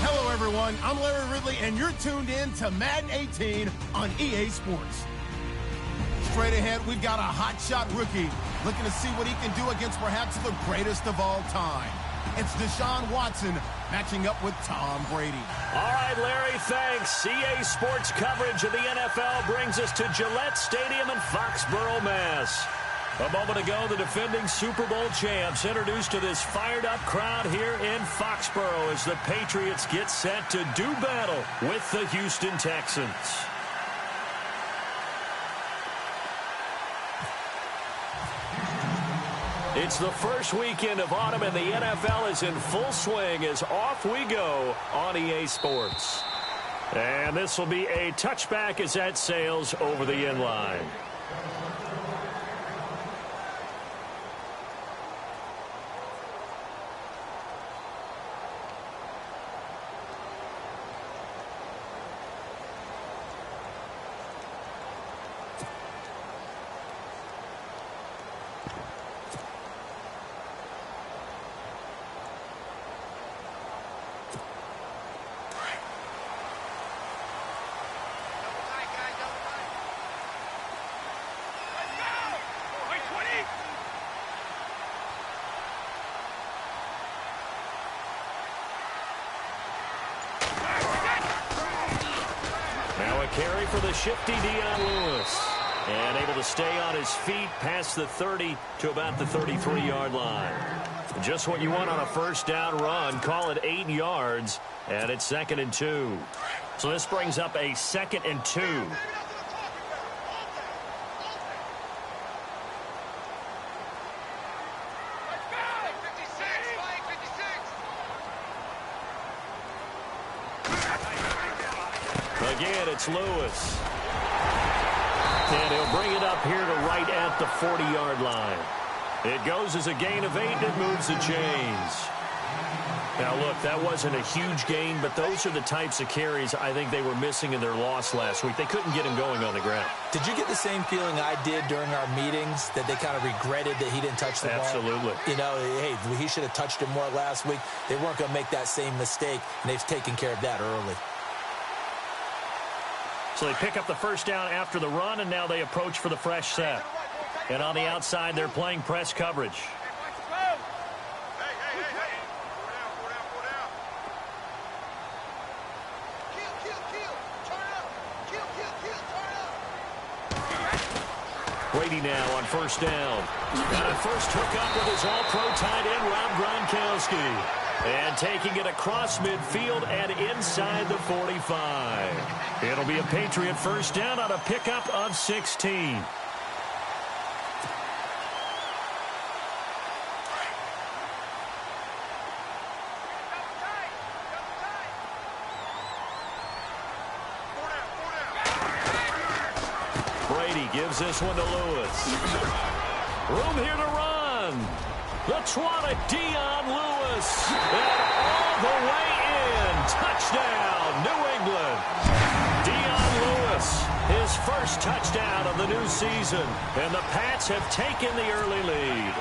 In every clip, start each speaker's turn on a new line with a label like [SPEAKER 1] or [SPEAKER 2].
[SPEAKER 1] Hello, everyone. I'm Larry Ridley, and you're tuned in to Madden 18 on EA Sports. Straight ahead, we've got a hotshot rookie looking to see what he can do against perhaps the greatest of all time. It's Deshaun Watson matching up with Tom Brady.
[SPEAKER 2] All right, Larry, thanks. EA Sports coverage of the NFL brings us to Gillette Stadium in Foxborough, Mass. A moment ago, the defending Super Bowl champs introduced to this fired-up crowd here in Foxborough as the Patriots get set to do battle with the Houston Texans. It's the first weekend of autumn, and the NFL is in full swing as off we go on EA Sports. And this will be a touchback as that sails over the end line. Carry for the shifty Dion Lewis. And able to stay on his feet past the 30 to about the 33-yard line. Just what you want on a first down run. Call it 8 yards. And it's 2nd and 2. So this brings up a 2nd and 2. Again, it's Lewis. And he'll bring it up here to right at the 40-yard line. It goes as a gain of 8, and it moves the chains. Now, look, that wasn't a huge gain, but those are the types of carries I think they were missing in their loss last week. They couldn't get him going on the ground.
[SPEAKER 3] Did you get the same feeling I did during our meetings, that they kind of regretted that he didn't touch the ball?
[SPEAKER 2] Absolutely.
[SPEAKER 3] You know, hey, he should have touched it more last week. They weren't going to make that same mistake, and they've taken care of that early.
[SPEAKER 2] So they pick up the first down after the run, and now they approach for the fresh set. And on the outside, they're playing press coverage. Brady now on first down. And a first hookup with his all-pro tight end, Rob Gronkowski. And taking it across midfield and inside the 45. It'll be a Patriot first down on a pickup of 16. Brady gives this one to Lewis. Room here to run. The Twana Dion Lewis. And all the way in. Touchdown, New England. Dion Lewis, his first touchdown of the new season. And the Pats have taken the early lead.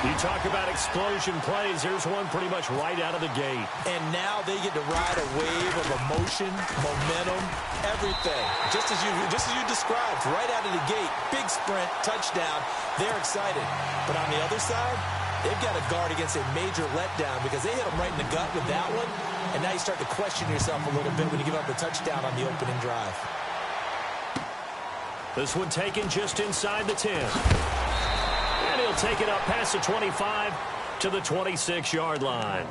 [SPEAKER 2] You talk about explosion plays. There's one pretty much right out of the gate.
[SPEAKER 3] And now they get to ride a wave of emotion, momentum, everything. Just as you described, right out of the gate, big sprint, touchdown. They're excited. But on the other side, they've got to guard against a major letdown because they hit them right in the gut with that one. And now you start to question yourself a little bit when you give up a touchdown on the opening drive.
[SPEAKER 2] This one taken just inside the 10. And he'll take it up past the 25 to the 26-yard line.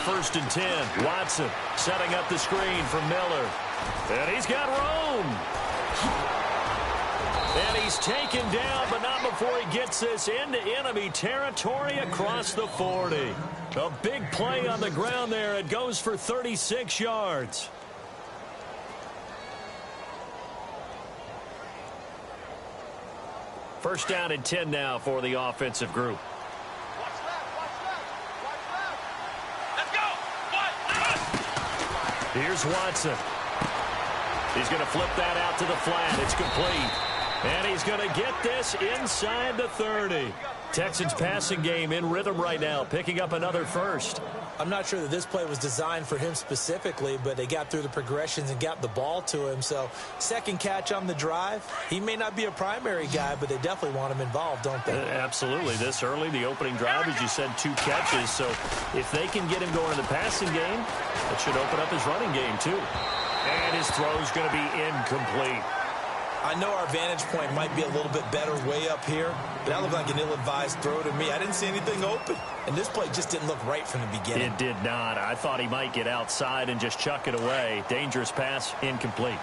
[SPEAKER 2] 1st and 10. Watson setting up the screen for Miller. And he's got room. And he's taken down, but not before he gets this into enemy territory across the 40. A big play on the ground there. It goes for 36 yards. First down and 10 now for the offensive group.
[SPEAKER 4] Watch left. Let's go.
[SPEAKER 2] Here's Watson. He's going to flip that out to the flat. It's complete. And he's going to get this inside the 30. Texans passing game in rhythm right now, picking up another first.
[SPEAKER 3] I'm not sure that this play was designed for him specifically, but they got through the progressions and got the ball to him. So second catch on the drive. He may not be a primary guy, but they definitely want him involved, don't they?
[SPEAKER 2] Absolutely. This early, the opening drive, as you said, 2 catches. So if they can get him going in the passing game, that should open up his running game too. And his throw's going to be incomplete.
[SPEAKER 3] I know our vantage point might be a little bit better way up here, but that looked like an ill-advised throw to me. I didn't see anything open, and this play just didn't look right from the beginning.
[SPEAKER 2] It did not. I thought he might get outside and just chuck it away. Dangerous pass, incomplete.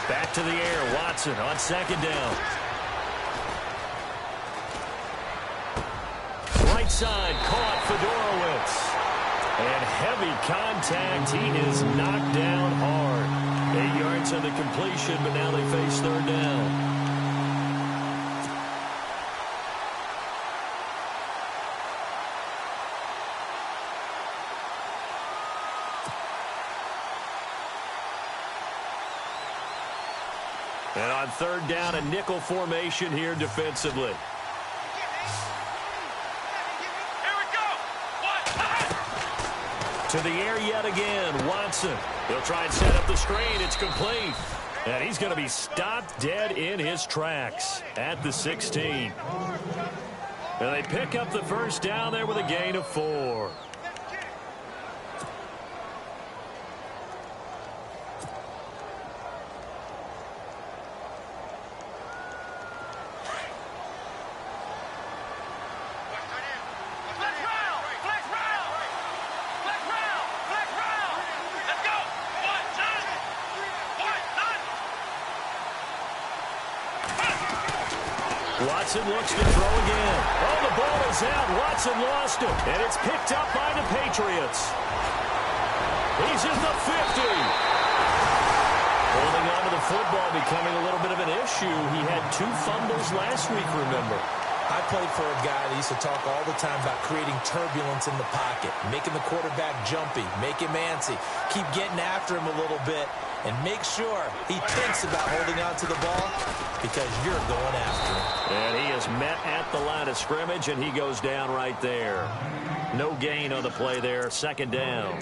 [SPEAKER 2] Back to the air, Watson on second down. Right side, caught Fedorowicz. And heavy contact. He is knocked down hard. 8 yards on the completion, but now they face third down. And on third down, a nickel formation here defensively. To the air yet again, Watson. He'll try and set up the screen. It's complete. And he's going to be stopped dead in his tracks at the 16. And they pick up the first down there with a gain of 4. Watson looks to throw again. Oh, the ball is out. Watson lost it. And it's picked up by the Patriots. He's in the 50. Holding on to the football becoming a little bit of an issue. He had 2 fumbles last week, remember.
[SPEAKER 3] I played for a guy that used to talk all the time about creating turbulence in the pocket, making the quarterback jumpy, make him antsy, keep getting after him a little bit, and make sure he thinks about holding on to the ball because you're going after him.
[SPEAKER 2] And he is met at the line of scrimmage, and he goes down right there. No gain on the play there, second down.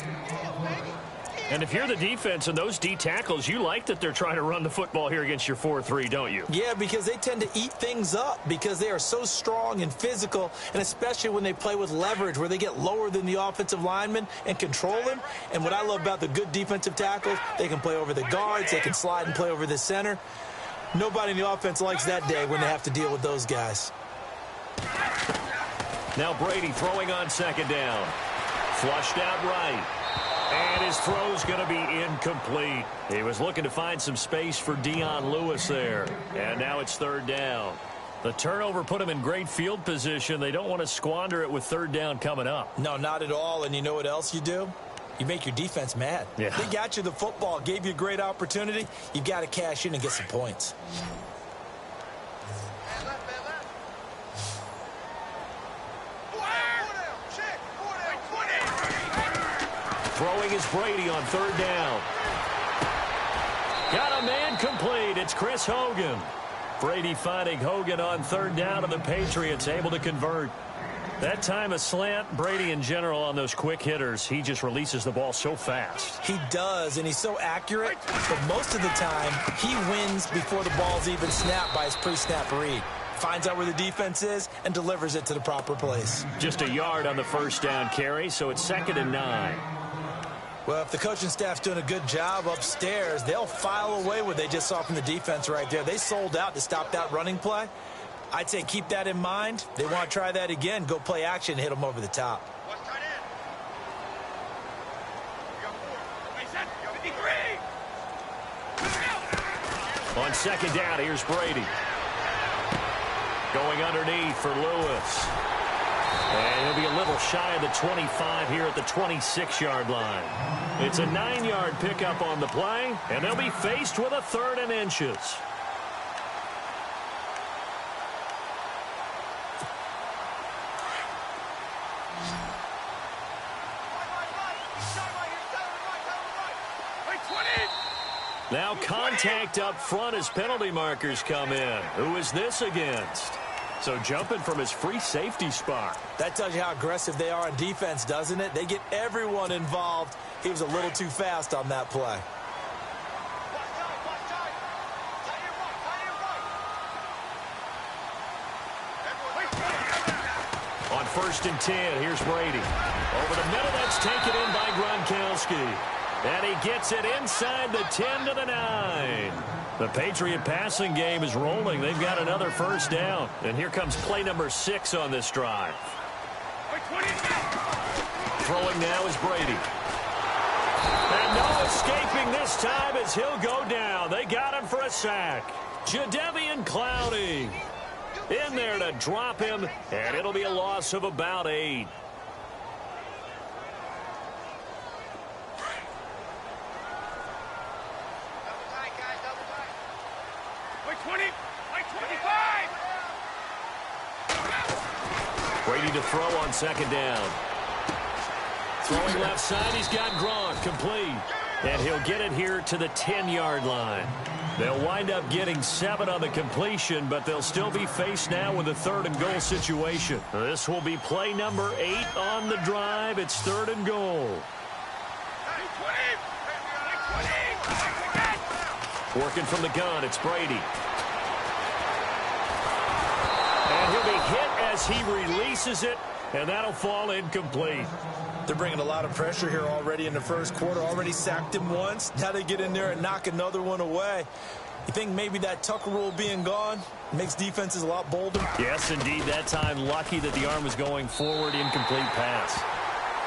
[SPEAKER 2] And if you're the defense and those D tackles, you like that they're trying to run the football here against your 4-3, don't you?
[SPEAKER 3] Yeah, because they tend to eat things up because they are so strong and physical, and especially when they play with leverage where they get lower than the offensive lineman and control him. And what I love about the good defensive tackles, they can play over the guards, they can slide and play over the center. Nobody in the offense likes that day when they have to deal with those guys.
[SPEAKER 2] Now Brady throwing on second down. Flushed out right. And his throw's going to be incomplete. He was looking to find some space for Dion Lewis there. And now it's third down. The turnover put him in great field position. They don't want to squander it with third down coming up.
[SPEAKER 3] No, not at all. And you know what else you do? You make your defense mad.
[SPEAKER 2] Yeah.
[SPEAKER 3] They got you the football, gave you a great opportunity. You've got to cash in and get some points.
[SPEAKER 2] Throwing is Brady on third down. Got a man complete. It's Chris Hogan. Brady finding Hogan on third down, and the Patriots able to convert. That time a slant. Brady in general on those quick hitters, he just releases the ball so fast.
[SPEAKER 3] He does, and he's so accurate, but most of the time he wins before the ball's even snapped by his pre-snap read. Finds out where the defense is and delivers it to the proper place.
[SPEAKER 2] Just a yard on the first down carry, so it's 2nd and 9.
[SPEAKER 3] Well, if the coaching staff's doing a good job upstairs, they'll file away what they just saw from the defense right there. They sold out to stop that running play. I'd say keep that in mind. They want to try that again. Go play action and hit them over the top.
[SPEAKER 4] What's tight end? You got 4. You got 53.
[SPEAKER 2] On second down, here's Brady. Going underneath for Lewis. And he'll be a little shy of the 25 here at the 26-yard line. It's a 9-yard pickup on the play, and they'll be faced with a 3rd and inches. Now contact up front as penalty markers come in. Who is this against? So jumping from his free safety spot.
[SPEAKER 3] That tells you how aggressive they are on defense, doesn't it? They get everyone involved. He was a little too fast on that play.
[SPEAKER 2] On 1st and 10, here's Brady. Over the middle, that's taken in by Gronkowski. And he gets it inside the 10 to the 9. The Patriot passing game is rolling. They've got another 1st down. And here comes play number 6 on this drive. Throwing now is Brady. And no escaping this time as he'll go down. They got him for a sack. Jadeveon Clowney in there to drop him, and it'll be a loss of about 8. Brady to throw on 2nd down. Throwing left side, he's got Gronk complete. And he'll get it here to the 10-yard line. They'll wind up getting 7 on the completion, but they'll still be faced now with a 3rd and goal situation. This will be play number 8 on the drive. It's 3rd and goal. Working from the gun, it's Brady. And he'll be hit as he releases it, and that'll fall incomplete.
[SPEAKER 3] They're bringing a lot of pressure here already in the 1st quarter. Already sacked him once. Now they get in there and knock another one away. You think maybe that Tucker rule being gone makes defenses a lot bolder?
[SPEAKER 2] Yes, indeed. That time lucky that the arm was going forward. Incomplete pass.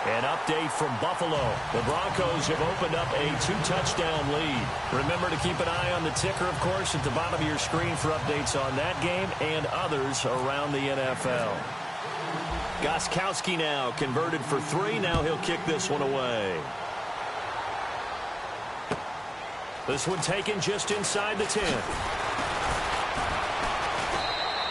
[SPEAKER 2] An update from Buffalo. The Broncos have opened up a 2-touchdown lead. Remember to keep an eye on the ticker, of course, at the bottom of your screen for updates on that game and others around the NFL. Gostkowski now converted for 3. Now he'll kick this one away. This one taken just inside the 10.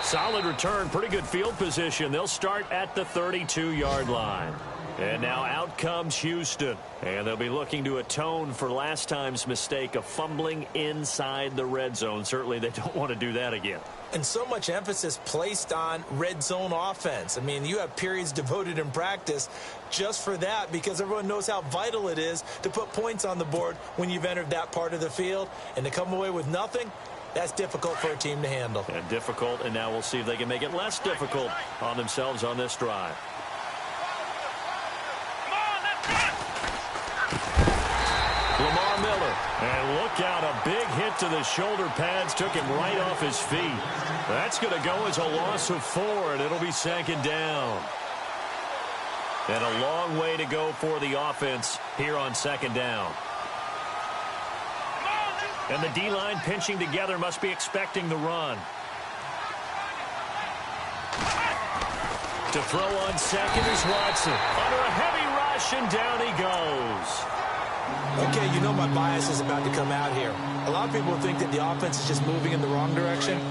[SPEAKER 2] Solid return, pretty good field position. They'll start at the 32-yard line. And now out comes Houston. And they'll be looking to atone for last time's mistake of fumbling inside the red zone. Certainly they don't want to do that again.
[SPEAKER 3] And so much emphasis placed on red zone offense. I mean, you have periods devoted in practice just for that because everyone knows how vital it is to put points on the board when you've entered that part of the field. And to come away with nothing, that's difficult for a team to handle.
[SPEAKER 2] And difficult, and now we'll see if they can make it less difficult on themselves on this drive. Lamar Miller, and look out, a big hit to the shoulder pads, took him right off his feet. That's going to go as a loss of 4, and it'll be 2nd down. And a long way to go for the offense here on 2nd down. And the D-line pinching together, must be expecting the run. To throw on 2nd is Watson. Under a heavy rush, and down he goes.
[SPEAKER 3] Okay, you know my bias is about to come out here. A lot of people think that the offense is just moving in the wrong direction.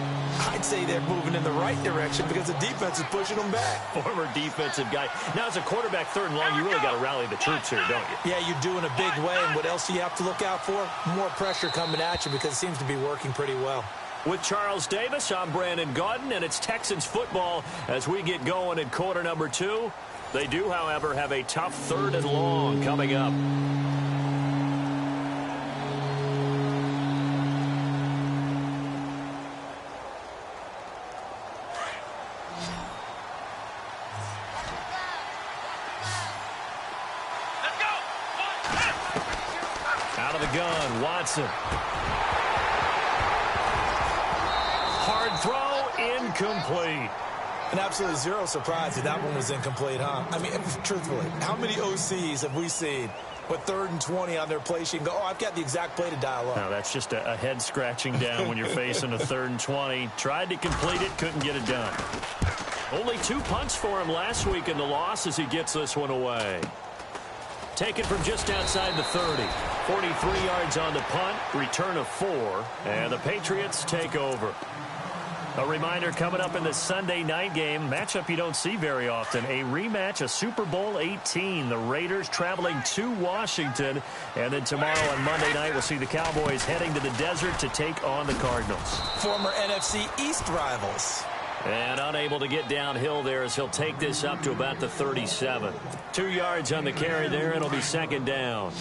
[SPEAKER 3] I'd say they're moving in the right direction because the defense is pushing them back.
[SPEAKER 2] Former defensive guy. Now, as a quarterback, 3rd and long, you really got to rally the troops here, don't you?
[SPEAKER 3] Yeah, you do in a big way. And what else do you have to look out for? More pressure coming at you because it seems to be working pretty well.
[SPEAKER 2] With Charles Davis, I'm Brandon Gaudin, and it's Texans football as we get going in quarter number 2. They do, however, have a tough 3rd and long coming up. Out of the gun, Watson. Hard throw, incomplete.
[SPEAKER 3] And absolutely zero surprise that one was incomplete, huh? I mean, truthfully, how many OCs have we seen with 3rd and 20 on their play sheet and go, oh, I've got the exact play to dial up?
[SPEAKER 2] No, that's just a head scratching down when you're facing a 3rd and 20. Tried to complete it, couldn't get it done. Only 2 punts for him last week in the loss as he gets this one away. Taken from just outside the 30. 43 yards on the punt, return of 4, and the Patriots take over. A reminder coming up in the Sunday night game, matchup you don't see very often, a rematch of Super Bowl 18. The Raiders traveling to Washington, and then tomorrow on Monday night we'll see the Cowboys heading to the desert to take on the Cardinals.
[SPEAKER 3] Former NFC East rivals.
[SPEAKER 2] And unable to get downhill there as he'll take this up to about the 37. 2 yards on the carry there, and it'll be second down.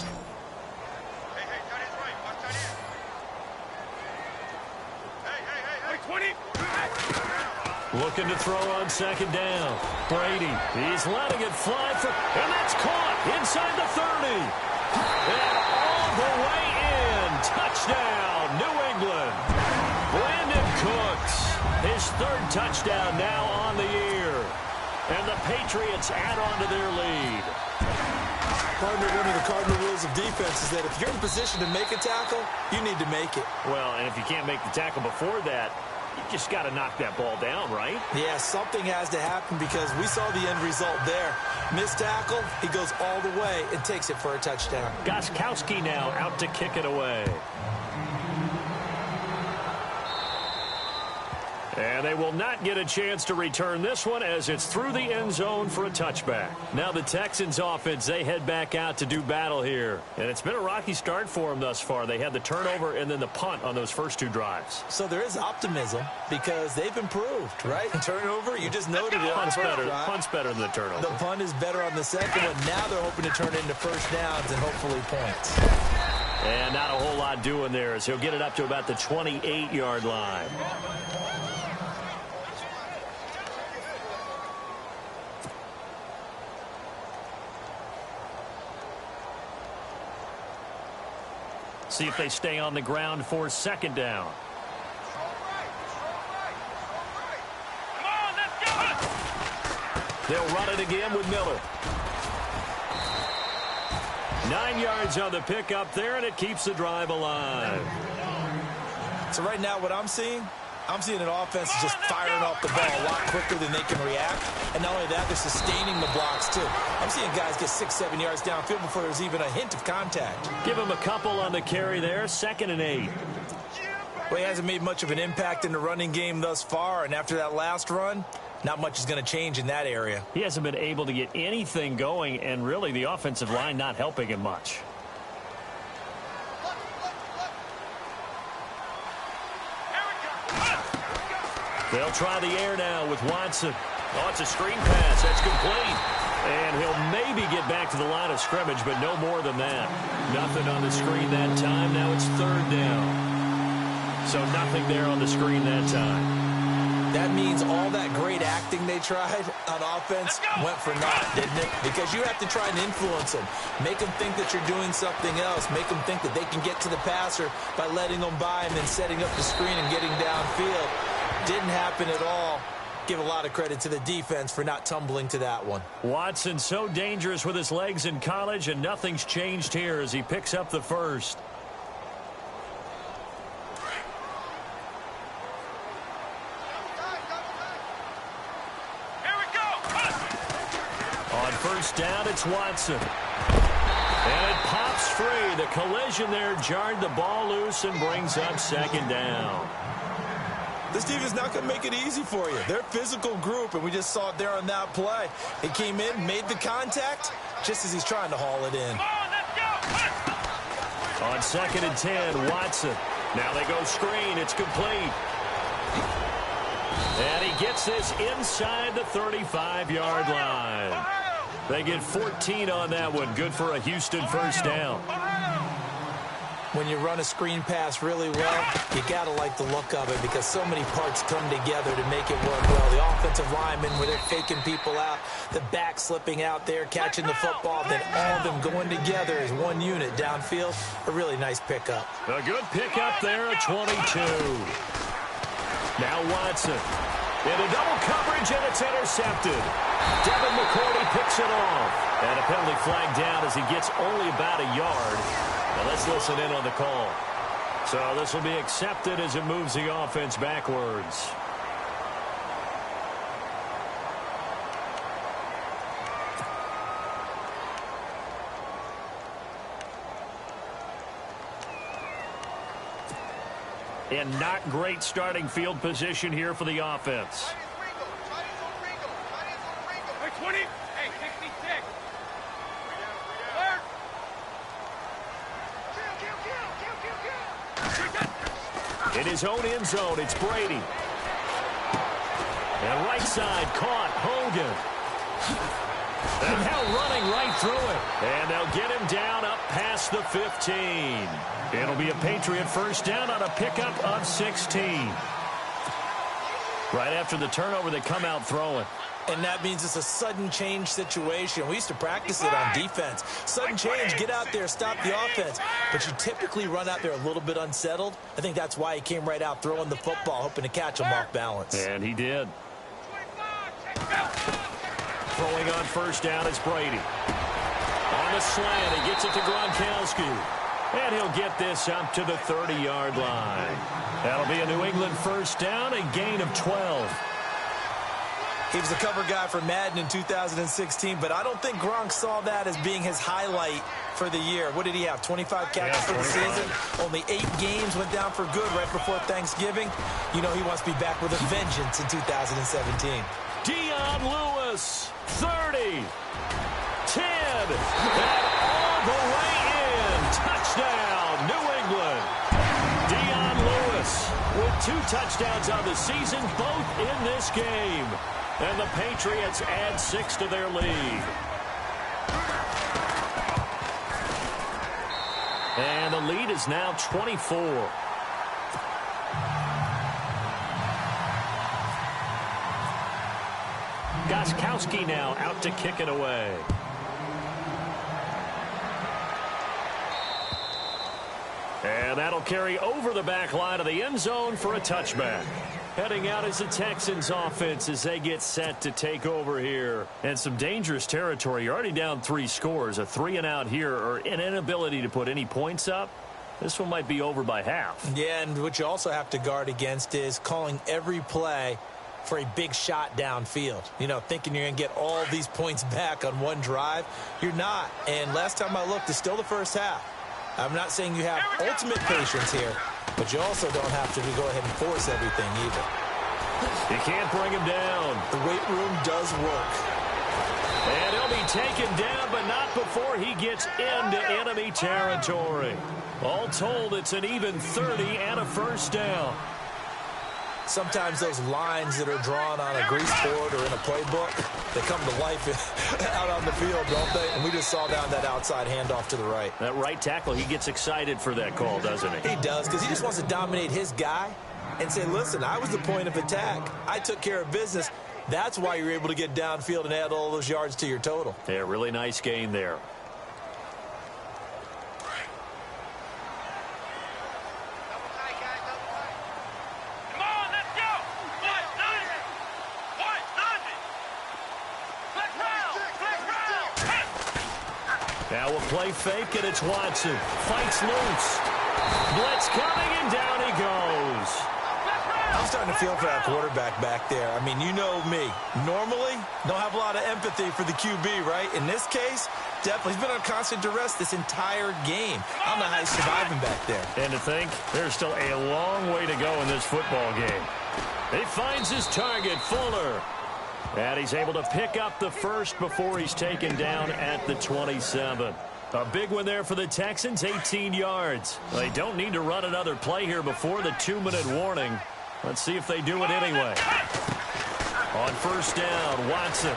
[SPEAKER 2] Looking to throw on second down. Brady, he's letting it fly for, and that's caught inside the 30. And all the way in. Touchdown, New England. Brandon Cooks, his 3rd touchdown now on the year. And the Patriots add on to their lead.
[SPEAKER 3] Partner, one of the cardinal rules of defense is that if you're in position to make a tackle, you need to make it.
[SPEAKER 2] Well, and if you can't make the tackle before that, you just got to knock that ball down, right?
[SPEAKER 3] Yeah, something has to happen because we saw the end result there. Missed tackle, he goes all the way and takes it for a touchdown.
[SPEAKER 2] Gostkowski now out to kick it away. And they will not get a chance to return this one as it's through the end zone for a touchback. Now the Texans offense, they head back out to do battle here. And it's been a rocky start for them thus far. They had the turnover and then the punt on those first 2 drives.
[SPEAKER 3] So there is optimism because they've improved, right? Turnover, you just noted it.
[SPEAKER 2] Punt's better than the turnover.
[SPEAKER 3] The punt is better on the second one. Now they're hoping to turn it into first downs and hopefully points.
[SPEAKER 2] And not a whole lot doing there as he'll get it up to about the 28-yard line. See if they stay on the ground for second down. They'll run it again with Miller. 9 yards on the pickup there, and it keeps the drive alive.
[SPEAKER 3] So right now what I'm seeing an offense just firing off the ball a lot quicker than they can react. And not only that, they're sustaining the blocks, too. I'm seeing guys get 6-7 yards downfield before there's even a hint of contact.
[SPEAKER 2] Give him a couple on the carry there, 2nd and 8.
[SPEAKER 3] Well, he hasn't made much of an impact in the running game thus far, and after that last run, not much is going to change in that area.
[SPEAKER 2] He hasn't been able to get anything going, and really the offensive line not helping him much. They'll try the air now with Watson. Oh, it's a screen pass. That's complete. And he'll maybe get back to the line of scrimmage, but no more than that. Nothing on the screen that time. Now it's 3rd down. So nothing there on the screen that time.
[SPEAKER 3] That means all that great acting they tried on offense went for naught, didn't it? Because you have to try and influence them. Make them think that you're doing something else. Make them think that they can get to the passer by letting them by and then setting up the screen and getting downfield. Didn't happen at all. Give a lot of credit to the defense for not tumbling to that one.
[SPEAKER 2] Watson so dangerous with his legs in college, and nothing's changed here as he picks up the first. On first down, it's Watson. And it pops free. The collision there jarred the ball loose and brings up 2nd down.
[SPEAKER 3] This team is not going to make it easy for you. They're a physical group, and we just saw it there on that play. He came in, made the contact, just as he's trying to haul it in.
[SPEAKER 2] On 2nd and 10, Watson. Now they go screen. It's complete. And he gets this inside the 35-yard line. They get 14 on that one. Good for a Houston first down.
[SPEAKER 3] When you run a screen pass really well, you got to like the look of it because so many parts come together to make it work well. The offensive linemen, where they're faking people out, the back slipping out there, catching the football, then all of them going together as one unit downfield. A really nice pickup.
[SPEAKER 2] A good pickup there at 22. Now Watson. Into double coverage, and it's intercepted. Devin McCourty picks it off. And a penalty flag down as he gets only about a yard. Now let's listen in on the call. So this will be accepted as it moves the offense backwards. And not great starting field position here for the offense.
[SPEAKER 4] 20. Hey, 66.
[SPEAKER 2] In his own end zone, it's Brady. And right side caught, Hogan. And now running right through it. And they'll get him down up past the 15. It'll be a Patriot first down on a pickup of 16. Right after the turnover, they come out throwing.
[SPEAKER 3] And that means it's a sudden change situation. We used to practice it on defense. Sudden change, get out there, stop the offense. But you typically run out there a little bit unsettled. I think that's why he came right out throwing the football, hoping to catch him off balance.
[SPEAKER 2] And he did. Throwing on first down is Brady. On the slant, he gets it to Gronkowski. And he'll get this up to the 30-yard line. That'll be a New England first down, a gain of 12.
[SPEAKER 3] He was the cover guy for Madden in 2016, but I don't think Gronk saw that as being his highlight for the year. What did he have, 25 catches for the season? Only 8 games went down for good right before Thanksgiving. You know he wants to be back with a vengeance in 2017.
[SPEAKER 2] Dion Lewis, 30, 10, and all the way in. Touchdown, New England. Dion Lewis with 2 touchdowns on the season, both in this game. And the Patriots add 6 to their lead. And the lead is now 24. Gostkowski now out to kick it away. And that'll carry over the back line of the end zone for a touchback. Heading out is the Texans offense as they get set to take over here. And some dangerous territory. You're already down 3 scores. A 3-and-out here or an inability to put any points up. This one might be over by half.
[SPEAKER 3] Yeah, and what you also have to guard against is calling every play for a big shot downfield. You know, thinking you're going to get all these points back on one drive. You're not. And last time I looked, it's still the first half. I'm not saying you have ultimate patience here, but you also don't have to go ahead and force everything either.
[SPEAKER 2] You can't bring him down.
[SPEAKER 3] The weight room does work.
[SPEAKER 2] And he'll be taken down, but not before he gets into enemy territory. All told, it's an even 30 and a first down.
[SPEAKER 3] Sometimes those lines that are drawn on a grease board or in a playbook, they come to life out on the field, don't they? And we just saw down that outside handoff to the right.
[SPEAKER 2] That right tackle, he gets excited for that call, doesn't he?
[SPEAKER 3] He does, because he just wants to dominate his guy and say, listen, I was the point of attack. I took care of business. That's why you're able to get downfield and add all those yards to your total.
[SPEAKER 2] Yeah, really nice gain there. Now a play fake, and it's Watson. Fights loose. Blitz coming, and down he goes.
[SPEAKER 3] I'm starting to feel for that quarterback back there. I mean, you know me. Normally, don't have a lot of empathy for the QB, right? In this case, definitely. He's been on constant duress this entire game. I don't know how he's surviving back there.
[SPEAKER 2] And to think, there's still a long way to go in this football game. He finds his target, Fuller. And he's able to pick up the first before he's taken down at the 27. A big one there for the Texans, 18 yards. They don't need to run another play here before the 2-minute warning. Let's see if they do it anyway. On first down, Watson.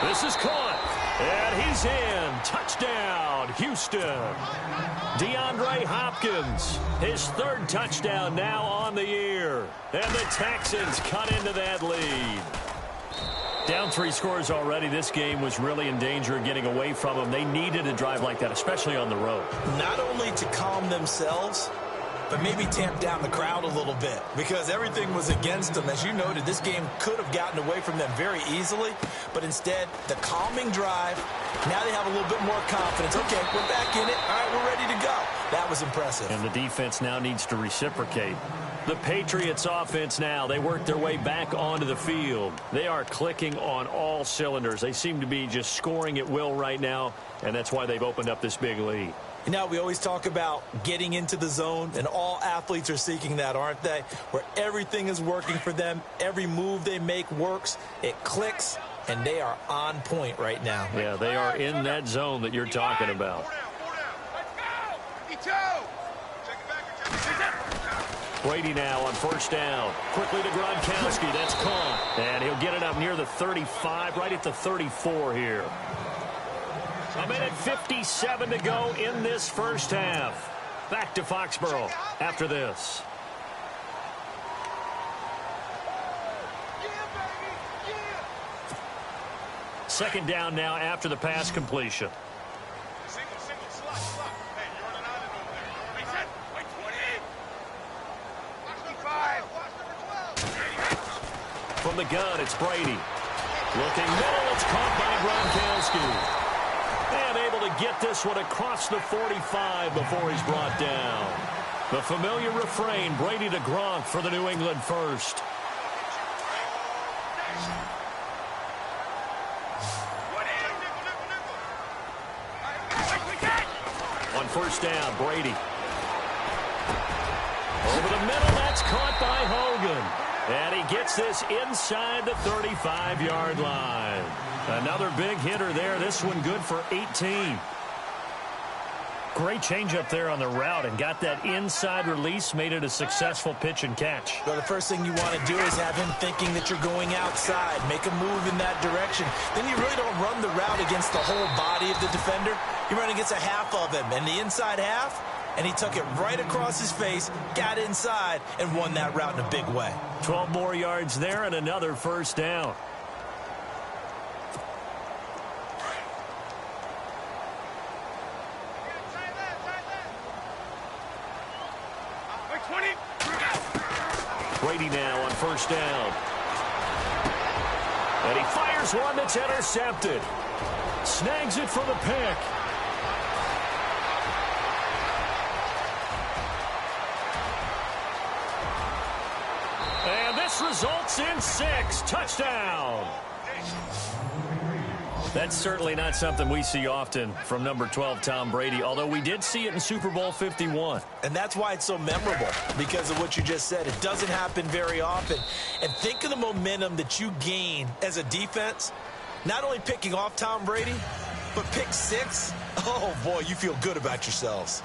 [SPEAKER 2] This is caught. And he's in. Touchdown, Houston. DeAndre Hopkins, his third touchdown now on the year. And the Texans cut into that lead. Down 3 scores already. This game was really in danger of getting away from them. They needed a drive like that, especially on the road.
[SPEAKER 3] Not only to calm themselves, but maybe tamp down the crowd a little bit because everything was against them. As you noted, this game could have gotten away from them very easily, but instead, the calming drive, now they have a little bit more confidence. Okay, we're back in it. All right, we're ready to go. That was impressive.
[SPEAKER 2] And the defense now needs to reciprocate. The Patriots offense now, they work their way back onto the field. They are clicking on all cylinders. They seem to be just scoring at will right now, and that's why they've opened up this big lead.
[SPEAKER 3] You know, we always talk about getting into the zone, and all athletes are seeking that, aren't they? Where everything is working for them, every move they make works, it clicks, and they are on point right now.
[SPEAKER 2] Yeah, they are in that zone that you're talking about. Brady now on first down. Quickly to Gronkowski. That's caught. And he'll get it up near the 35, right at the 34 here. A minute 57 to go in this first half. Back to Foxborough after this. Second down now after the pass completion. From the gun, it's Brady. Looking middle, it's caught by Gronkowski. And able to get this one across the 45 before he's brought down. The familiar refrain, Brady to Gronk for the New England first. On first down, Brady. Over the middle, that's caught by Hogan. And he gets this inside the 35-yard line. Another big hitter there. This one good for 18. Great change up there on the route and got that inside release, made it a successful pitch and catch.
[SPEAKER 3] Well, the first thing you want to do is have him thinking that you're going outside, make a move in that direction. Then you really don't run the route against the whole body of the defender. You run against a half of him, and the inside half, and he took it right across his face, got inside, and won that route in a big way.
[SPEAKER 2] 12 more yards there and another first down. Brady now on first down. And he fires one that's intercepted. Snags it for the pick. And this results in 6. Touchdown. That's certainly not something we see often from number 12, Tom Brady, although we did see it in Super Bowl 51.
[SPEAKER 3] And that's why it's so memorable, because of what you just said. It doesn't happen very often. And think of the momentum that you gain as a defense, not only picking off Tom Brady, but pick 6. Oh, boy, you feel good about yourselves.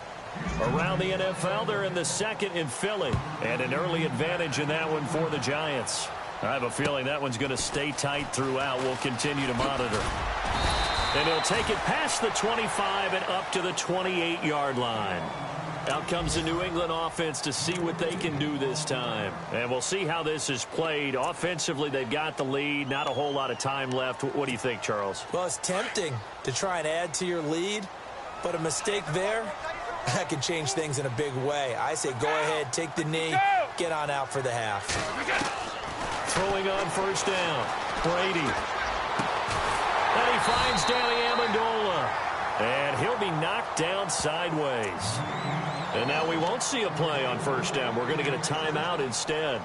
[SPEAKER 2] Around the NFL, they're in the second in Philly, and an early advantage in that one for the Giants. I have a feeling that one's going to stay tight throughout. We'll continue to monitor. And he'll take it past the 25 and up to the 28-yard line. Out comes the New England offense to see what they can do this time. And we'll see how this is played. Offensively, they've got the lead. Not a whole lot of time left. What do you think, Charles?
[SPEAKER 3] Well, it's tempting to try and add to your lead, but a mistake there, that can change things in a big way. I say go ahead, take the knee, get on out for the half.
[SPEAKER 2] Throwing on first down, Brady. And he finds Danny Amendola. And he'll be knocked down sideways. And now we won't see a play on first down. We're going to get a timeout instead,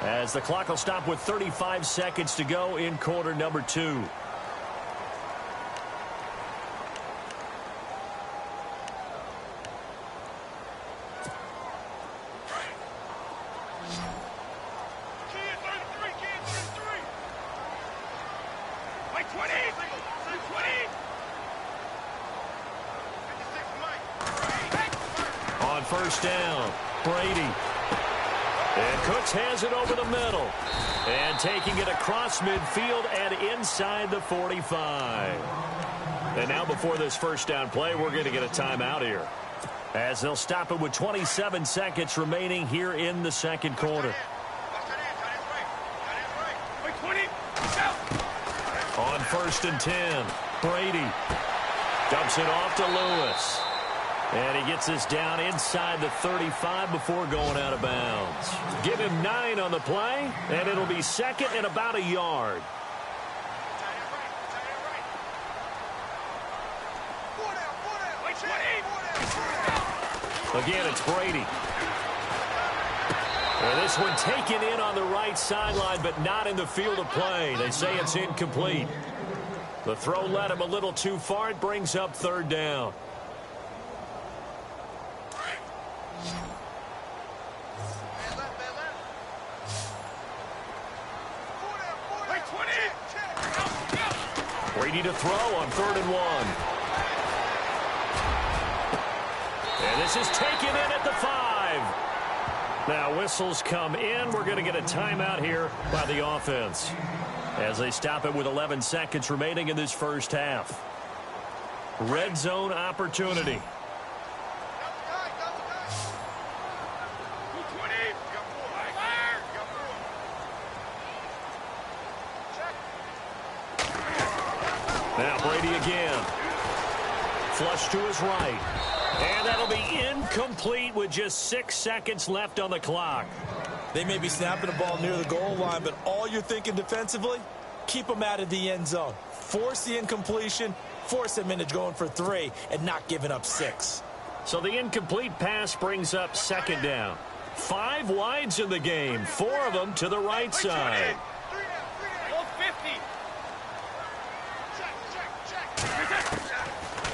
[SPEAKER 2] as the clock will stop with 35 seconds to go in quarter number 2. First down, Brady. And Cooks has it over the middle. And taking it across midfield and inside the 45. And now before this first down play, we're going to get a timeout here, as they'll stop it with 27 seconds remaining here in the second quarter. On 1st and 10, Brady dumps it off to Lewis. And he gets this down inside the 35 before going out of bounds. Give him 9 on the play, and it'll be second and about a yard. Again, it's Brady. And this one taken in on the right sideline, but not in the field of play. They say it's incomplete. The throw led him a little too far. It brings up 3rd down. Brady to throw on 3rd and 1. And this is taken in at the 5. Now whistles come in. We're going to get a timeout here by the offense, as they stop it with 11 seconds remaining in this first half. Red zone opportunity. Now Brady again. Flush to his right. And that'll be incomplete with just 6 seconds left on the clock.
[SPEAKER 3] They may be snapping the ball near the goal line, but all you're thinking defensively, keep them out of the end zone. Force the incompletion, force them into going for 3, and not giving up 6.
[SPEAKER 2] So the incomplete pass brings up 2nd down. 5 wides in the game, 4 of them to the right side.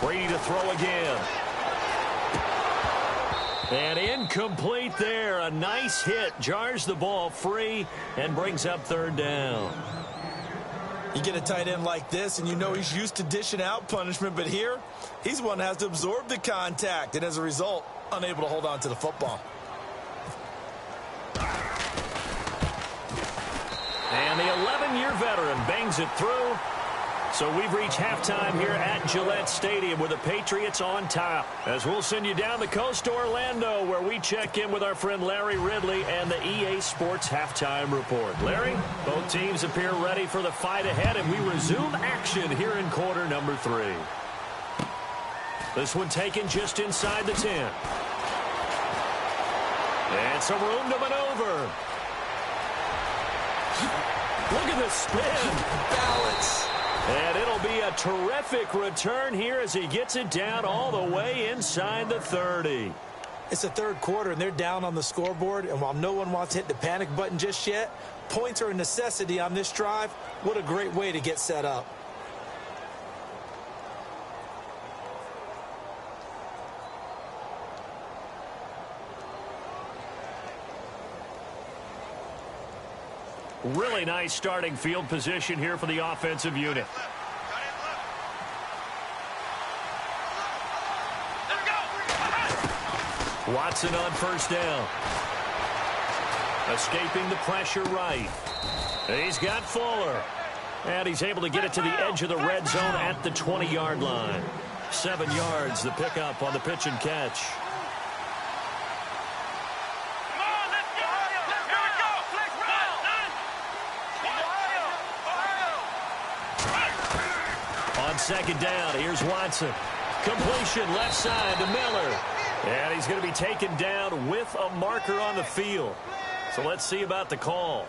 [SPEAKER 2] Brady to throw again. And incomplete there. A nice hit. Jars the ball free and brings up 3rd down.
[SPEAKER 3] You get a tight end like this, and you know he's used to dishing out punishment, but here, he's one that has to absorb the contact, and as a result, unable to hold on to the football.
[SPEAKER 2] And the 11-year veteran bangs it through. So we've reached halftime here at Gillette Stadium with the Patriots on top. As we'll send you down the coast to Orlando, where we check in with our friend Larry Ridley and the EA Sports Halftime Report. Larry, both teams appear ready for the fight ahead, and we resume action here in quarter number 3. This one taken just inside the 10. And some room to maneuver. Look at the spin.
[SPEAKER 3] Balance.
[SPEAKER 2] And it'll be a terrific return here as he gets it down all the way inside the 30.
[SPEAKER 3] It's the 3rd quarter, and they're down on the scoreboard, and while no one wants to hit the panic button just yet, points are a necessity on this drive. What a great way to get set up.
[SPEAKER 2] Really nice starting field position here for the offensive unit. Watson on 1st down. Escaping the pressure right. He's got Fuller. And he's able to get it to the edge of the red zone at the 20-yard line. 7 yards, the pickup on the pitch and catch. On 2nd down, here's Watson. Completion left side to Miller. And he's going to be taken down with a marker on the field. So let's see about the call.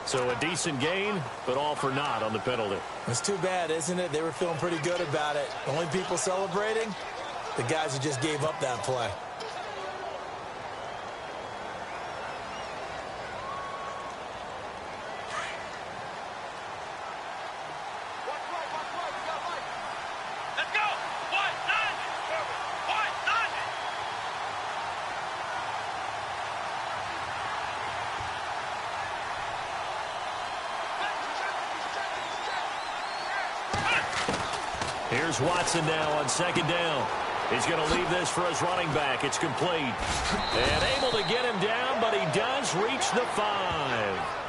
[SPEAKER 2] So a decent gain, but all for naught on the penalty.
[SPEAKER 3] It's too bad, isn't it? They were feeling pretty good about it. The only people celebrating, the guys who just gave up that play.
[SPEAKER 2] Here's Watson now on 2nd down. He's going to leave this for his running back. It's complete. And able to get him down, but he does reach the 5.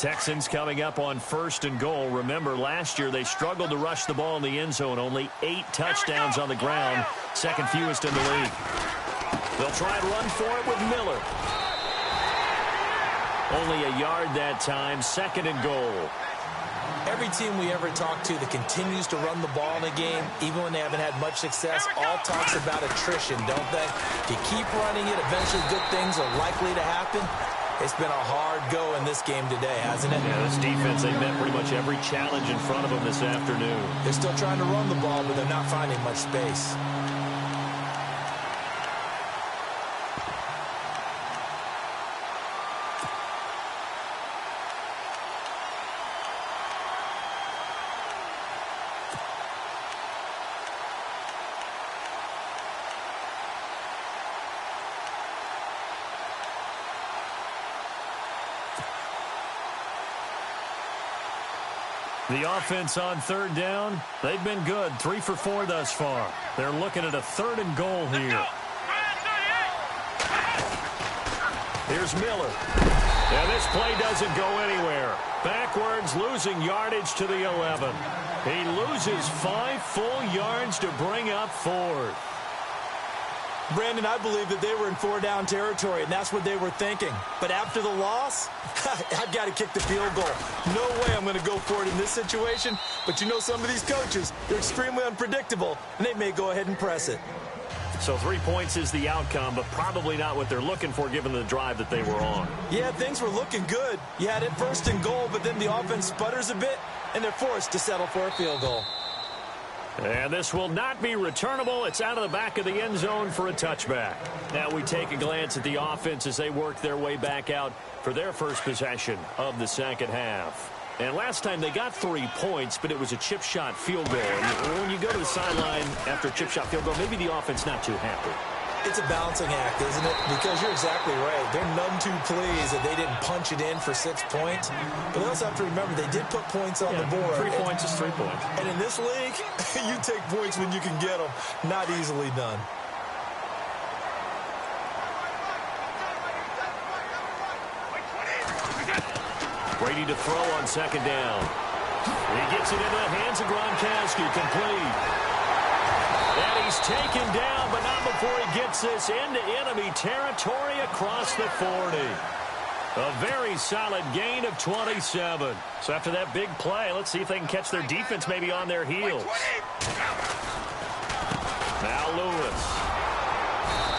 [SPEAKER 2] Texans coming up on 1st and goal. Remember, last year they struggled to rush the ball in the end zone. Only 8 touchdowns on the ground, second fewest in the league. They'll try and run for it with Miller. Only a yard that time, 2nd and goal.
[SPEAKER 3] Every team we ever talk to that continues to run the ball in a game, even when they haven't had much success, all talks about attrition, don't they? If you keep running it, eventually good things are likely to happen. It's been a hard go in this game today, hasn't it?
[SPEAKER 2] Yeah, this defense, they met pretty much every challenge in front of them this afternoon.
[SPEAKER 3] They're still trying to run the ball, but they're not finding much space.
[SPEAKER 2] The offense on 3rd down, they've been good. 3 for 4 thus far. They're looking at a 3rd and goal here. Here's Miller. And this play doesn't go anywhere. Backwards, losing yardage to the 11. He loses 5 full yards to bring up 4th.
[SPEAKER 3] Brandon, I believe that they were in 4-down territory, and that's what they were thinking. But after the loss, I've got to kick the field goal. No way I'm going to go for it in this situation. But you know some of these coaches, they're extremely unpredictable, and they may go ahead and press it.
[SPEAKER 2] So 3 points is the outcome, but probably not what they're looking for given the drive that they were on.
[SPEAKER 3] Yeah, things were looking good. You had it 1st and goal, but then the offense sputters a bit, and they're forced to settle for a field goal.
[SPEAKER 2] And this will not be returnable. It's out of the back of the end zone for a touchback. Now we take a glance at the offense as they work their way back out for their first possession of the second half. And last time they got 3 points, but it was a chip shot field goal. And when you go to the sideline after a chip shot field goal, maybe the offense not too happy.
[SPEAKER 3] It's a balancing act, isn't it? Because you're exactly right. They're none too pleased that they didn't punch it in for 6 points. But they also have to remember they did put points on the board.
[SPEAKER 2] 3 points is 3 points.
[SPEAKER 3] And in this league, you take points when you can get them. Not easily done.
[SPEAKER 2] Brady to throw on 2nd down. He gets it into the hands of Gronkowski, complete. And he's taken down, but not before he gets this into enemy territory across the 40. A very solid gain of 27. So after that big play, let's see if they can catch their defense maybe on their heels. Now Lewis.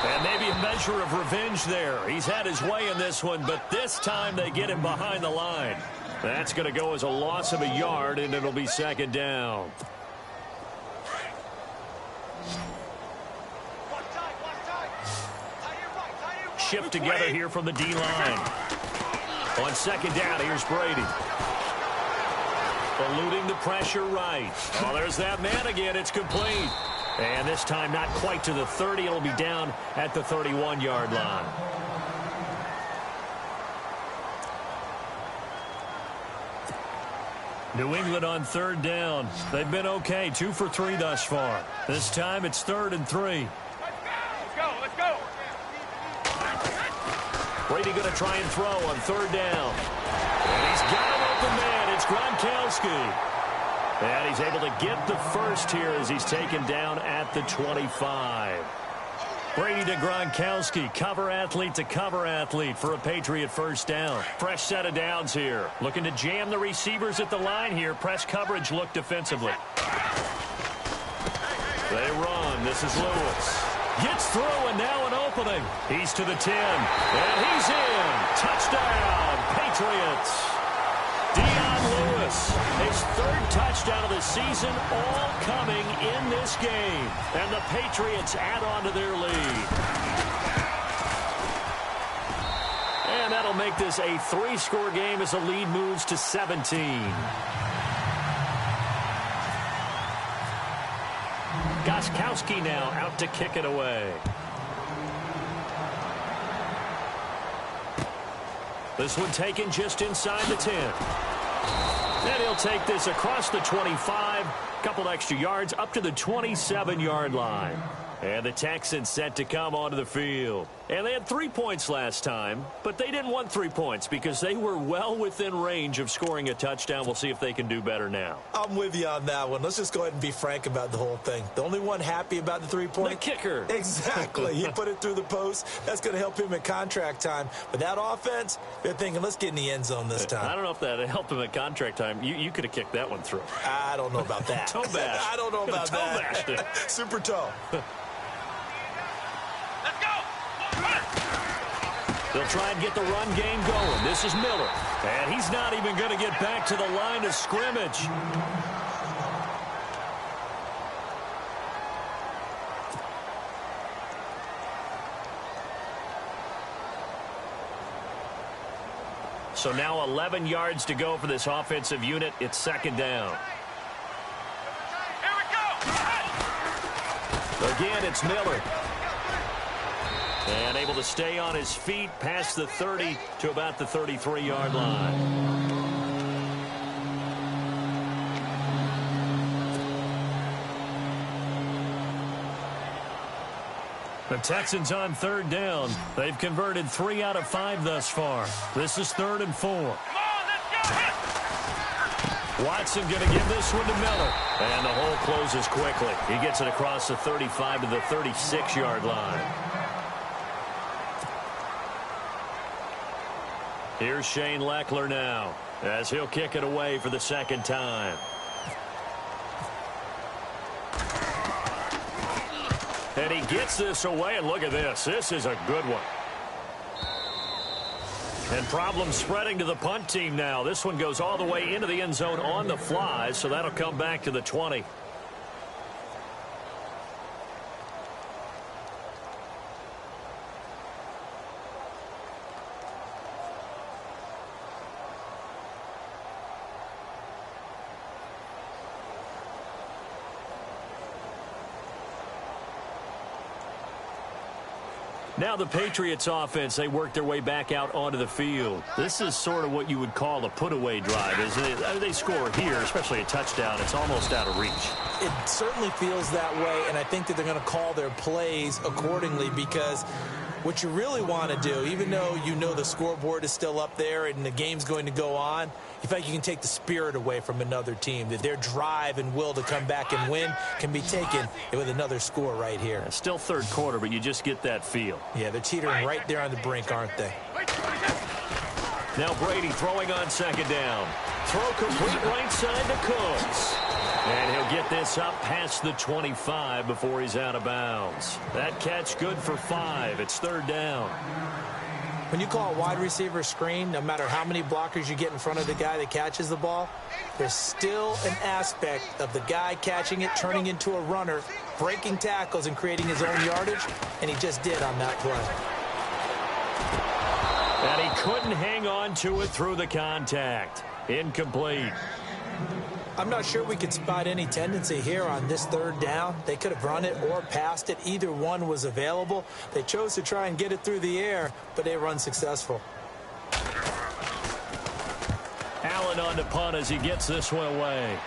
[SPEAKER 2] And maybe a measure of revenge there. He's had his way in this one, but this time they get him behind the line. That's going to go as a loss of a yard, and it'll be 2nd down. Shift together here from the D-line. On 2nd down, here's Brady. Eluding the pressure right. Oh, there's that man again. It's complete. And this time not quite to the 30. It'll be down at the 31-yard line. New England on 3rd down. They've been okay. 2 for 3 thus far. This time it's 3rd and 3.
[SPEAKER 4] Let's go.
[SPEAKER 2] Brady going to try and throw on 3rd down. And he's got an open man. It's Gronkowski. And he's able to get the first here as he's taken down at the 25. Brady to Gronkowski. Cover athlete to cover athlete for a Patriot first down. Fresh set of downs here. Looking to jam the receivers at the line here. Press coverage look defensively. They run. This is Lewis. Gets through and now an opening. He's to the 10. And he's in. Touchdown, Patriots. Lewis, his 3rd touchdown of the season, all coming in this game. And the Patriots add on to their lead. And that'll make this a 3-score game as the lead moves to 17. Gostkowski now out to kick it away. This one taken just inside the 10. And he'll take this across the 25. Couple extra yards up to the 27-yard line. And the Texans set to come onto the field. And they had 3 points last time, but they didn't want 3 points because they were well within range of scoring a touchdown. We'll see if they can do better now.
[SPEAKER 3] I'm with you on that one. Let's just go ahead and be frank about the whole thing. The only one happy about the 3-point?
[SPEAKER 2] The kicker.
[SPEAKER 3] Exactly. He put it through the post. That's going to help him at contract time. But that offense, they're thinking, let's get in the end zone this time.
[SPEAKER 2] I don't know if that helped him at contract time. You could have kicked that one through.
[SPEAKER 3] I don't know about that.
[SPEAKER 2] Toe bash.
[SPEAKER 3] I don't know about
[SPEAKER 2] toe
[SPEAKER 3] that.
[SPEAKER 2] Bashed.
[SPEAKER 3] Super toe.
[SPEAKER 4] Let's go.
[SPEAKER 2] They'll try and get the run game going. This is Miller. And he's not even going to get back to the line of scrimmage. So now 11 yards to go for this offensive unit. It's second down.
[SPEAKER 4] Here we go.
[SPEAKER 2] Again, it's Miller. And able to stay on his feet past the 30 to about the 33-yard line. The Texans on third down. They've converted 3 out of 5 thus far. This is 3rd and 4.
[SPEAKER 4] Come on, let's go.
[SPEAKER 2] Watson going to give this one to Miller. And the hole closes quickly. He gets it across the 35 to the 36-yard line. Here's Shane Leckler now as he'll kick it away for the second time. And he gets this away, and look at this. This is a good one. And problems spreading to the punt team now. This one goes all the way into the end zone on the fly, so that'll come back to the 20. Now the Patriots offense, they work their way back out onto the field. This is sort of what you would call a put-away drive, isn't it? They score here, especially a touchdown. It's almost out of reach.
[SPEAKER 3] It certainly feels that way, and I think that they're going to call their plays accordingly because what you really want to do, even though you know the scoreboard is still up there and the game's going to go on, you feel like you can take the spirit away from another team, that their drive and will to come back and win can be taken with another score right here.
[SPEAKER 2] Yeah, still third quarter, but you just get that feel.
[SPEAKER 3] Yeah, they're teetering right there on the brink, aren't they?
[SPEAKER 2] Now Brady throwing on second down. Throw complete right side to Cooks. And he'll get this up past the 25 before he's out of bounds. That catch good for 5. It's third down.
[SPEAKER 3] When you call a wide receiver screen, no matter how many blockers you get in front of the guy that catches the ball, there's still an aspect of the guy catching it, turning into a runner, breaking tackles and creating his own yardage, and he just did on that play.
[SPEAKER 2] And he couldn't hang on to it through the contact. Incomplete.
[SPEAKER 3] I'm not sure we could spot any tendency here on this third down. They could have run it or passed it. Either one was available. They chose to try and get it through the air, but they were unsuccessful.
[SPEAKER 2] Allen on to punt as he gets this one away.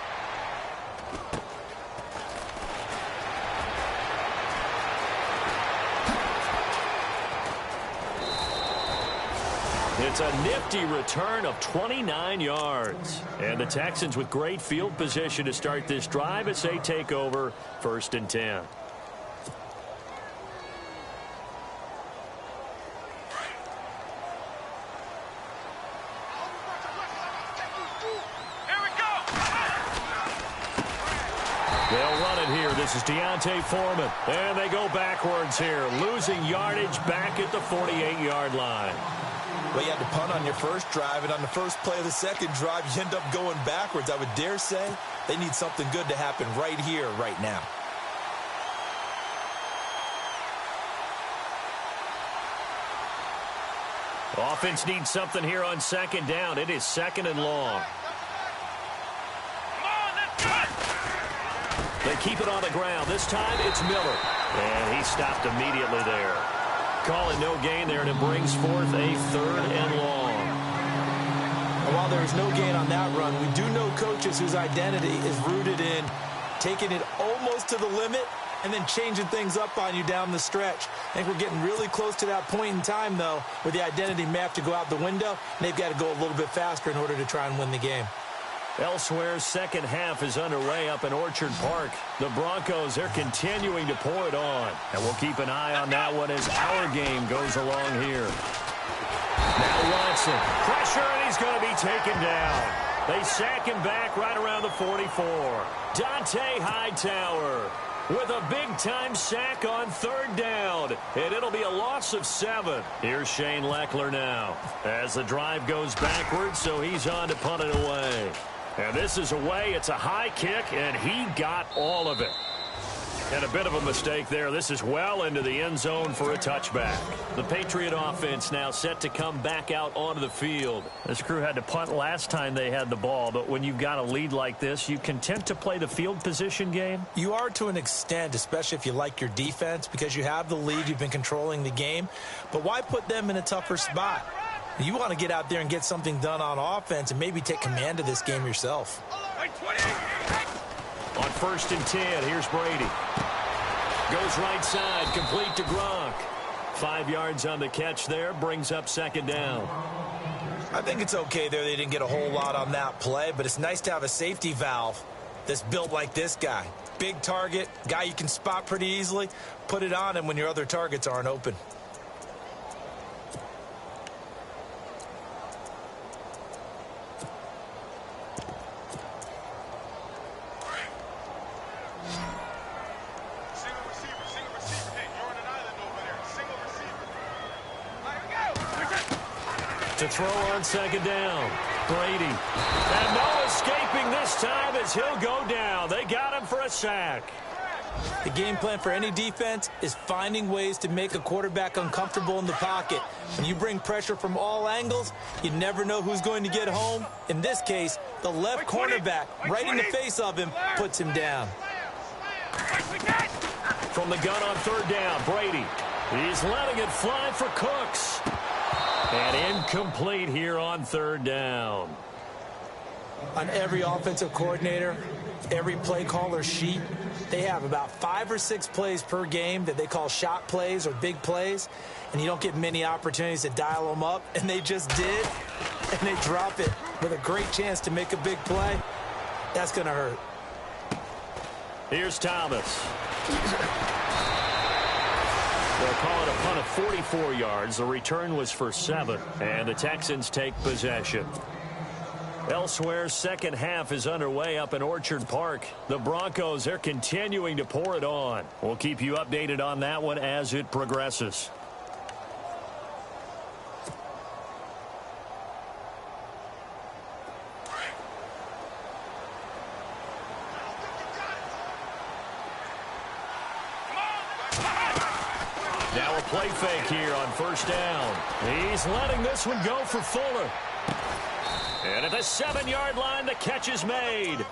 [SPEAKER 2] It's a nifty return of 29 yards. And the Texans with great field position to start this drive as they take over 1st and 10.
[SPEAKER 4] Here we go.
[SPEAKER 2] They'll run it here. This is Deontay Foreman. And they go backwards here, losing yardage back at the 48-yard line.
[SPEAKER 3] Well, you had to punt on your first drive, and on the first play of the second drive, you end up going backwards. I would dare say they need something good to happen right here, right now.
[SPEAKER 2] Offense needs something here on second down. It is 2nd and long.
[SPEAKER 4] Come on, let's go.
[SPEAKER 2] They keep it on the ground. This time it's Miller. And he stopped immediately there. Calling no gain there, and it brings forth a 3rd and long.
[SPEAKER 3] And while there is no gain on that run, we do know coaches whose identity is rooted in taking it almost to the limit and then changing things up on you down the stretch. I think we're getting really close to that point in time, though, where the identity may have to go out the window, and they've got to go a little bit faster in order to try and win the game.
[SPEAKER 2] Elsewhere, second half is underway up in Orchard Park. The Broncos, they're continuing to pour it on. And we'll keep an eye on that one as our game goes along here. Now Watson, pressure, and he's going to be taken down. They sack him back right around the 44. Dante Hightower with a big-time sack on third down. And it'll be a loss of 7. Here's Shane Leckler now as the drive goes backwards, so he's on to punt it away. And this is away. It's a high kick, and he got all of it. And a bit of a mistake there. This is well into the end zone for a touchback. The Patriot offense now set to come back out onto the field. This crew had to punt last time they had the ball, but when you've got a lead like this, you content to play the field position game?
[SPEAKER 3] You are to an extent, especially if you like your defense, because you have the lead, you've been controlling the game. But why put them in a tougher spot? You want to get out there and get something done on offense and maybe take command of this game yourself.
[SPEAKER 2] On 1st and 10, here's Brady. Goes right side, complete to Gronk. 5 yards on the catch there, brings up second down.
[SPEAKER 3] I think it's okay there. They didn't get a whole lot on that play, but it's nice to have a safety valve that's built like this guy. Big target, guy you can spot pretty easily. Put it on him when your other targets aren't open.
[SPEAKER 2] To throw on second down, Brady. And no escaping this time as he'll go down. They got him for a sack.
[SPEAKER 3] The game plan for any defense is finding ways to make a quarterback uncomfortable in the pocket. When you bring pressure from all angles, you never know who's going to get home. In this case, the left cornerback, right in the face of him, puts him down.
[SPEAKER 2] From the gun on third down, Brady. He's letting it fly for Cooks. And incomplete here on third down.
[SPEAKER 3] On every offensive coordinator, every play caller sheet, they have about 5 or 6 plays per game that they call shot plays or big plays, and you don't get many opportunities to dial them up, and they just did, and they drop it with a great chance to make a big play. That's going to hurt.
[SPEAKER 2] Here's Thomas. They'll call it a punt of 44 yards. The return was for 7, and the Texans take possession. Elsewhere, second half is underway up in Orchard Park. The Broncos, they're continuing to pour it on. We'll keep you updated on that one as it progresses. Now a play fake here on first down. He's letting this one go for Fuller. And at the 7-yard line, the catch is made.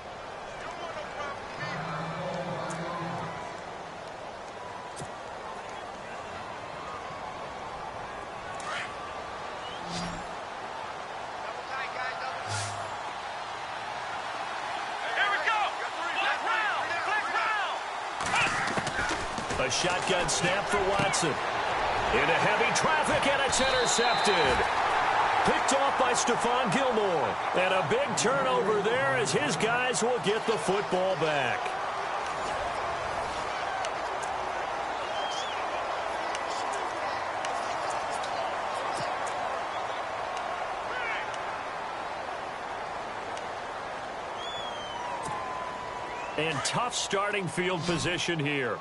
[SPEAKER 2] A shotgun snap for Watson. Into heavy traffic, and it's intercepted. Picked off by Stephon Gilmore. And a big turnover there as his guys will get the football back. And tough starting field position here.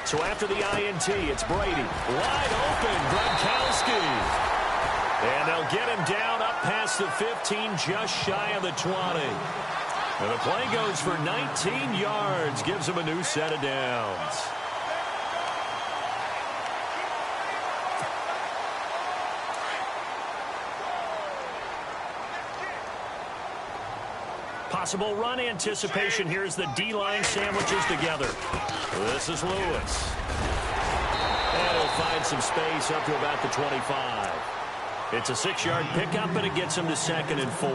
[SPEAKER 2] So after the INT, it's Brady. Wide open, Gronkowski. And they'll get him down up past the 15, just shy of the 20. And the play goes for 19 yards, gives him a new set of downs. Possible run anticipation. Here's the D-line sandwiches together. This is Lewis. And he'll find some space up to about the 25. It's a 6-yard pickup, and it gets him to 2nd and 4.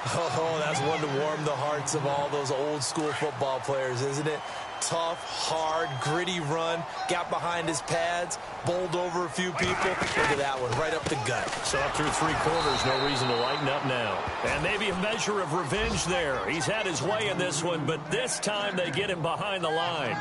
[SPEAKER 3] Oh, that's one to warm the hearts of all those old-school football players, isn't it? Tough, hard, gritty run, got behind his pads, bowled over a few people. Look at that one, right up the gut.
[SPEAKER 2] So up through 3 quarters, no reason to lighten up now. And maybe a measure of revenge there. He's had his way in this one, but this time they get him behind the line.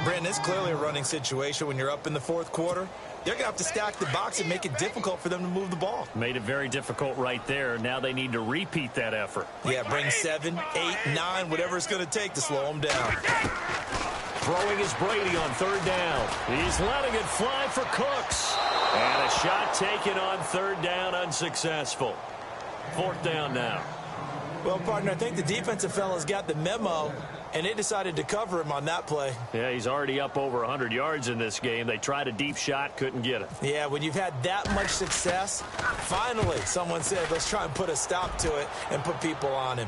[SPEAKER 3] Brandon, it's clearly a running situation when you're up in the 4th quarter. They're going to have to stack the box and make it difficult for them to move the ball.
[SPEAKER 2] Made it very difficult right there. Now they need to repeat that effort.
[SPEAKER 3] Yeah, bring 7, 8, 9, whatever it's going to take to slow them down.
[SPEAKER 2] Throwing is Brady on 3rd down. He's letting it fly for Cooks. And a shot taken on 3rd down, unsuccessful. 4th down now.
[SPEAKER 3] Well, partner, I think the defensive fellas got the memo, and they decided to cover him on that play.
[SPEAKER 2] Yeah, he's already up over 100 yards in this game. They tried a deep shot, couldn't get it.
[SPEAKER 3] Yeah, when you've had that much success, finally someone said, let's try and put a stop to it and put people on him.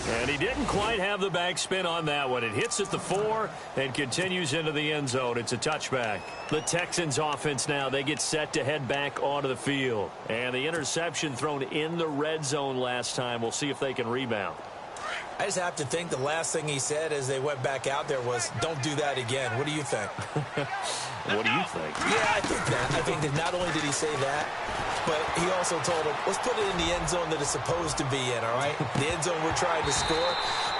[SPEAKER 2] And he didn't quite have the backspin on that one. It hits at the 4 and continues into the end zone. It's a touchback. The Texans offense now, they get set to head back onto the field. And the interception thrown in the red zone last time. We'll see if they can rebound.
[SPEAKER 3] I just have to think the last thing he said as they went back out there was, don't do that again. What do you think?
[SPEAKER 2] What do you think?
[SPEAKER 3] Yeah, I think that. I think that not only did he say that, but he also told him, let's put it in the end zone that it's supposed to be in, all right? The end zone we're trying to score.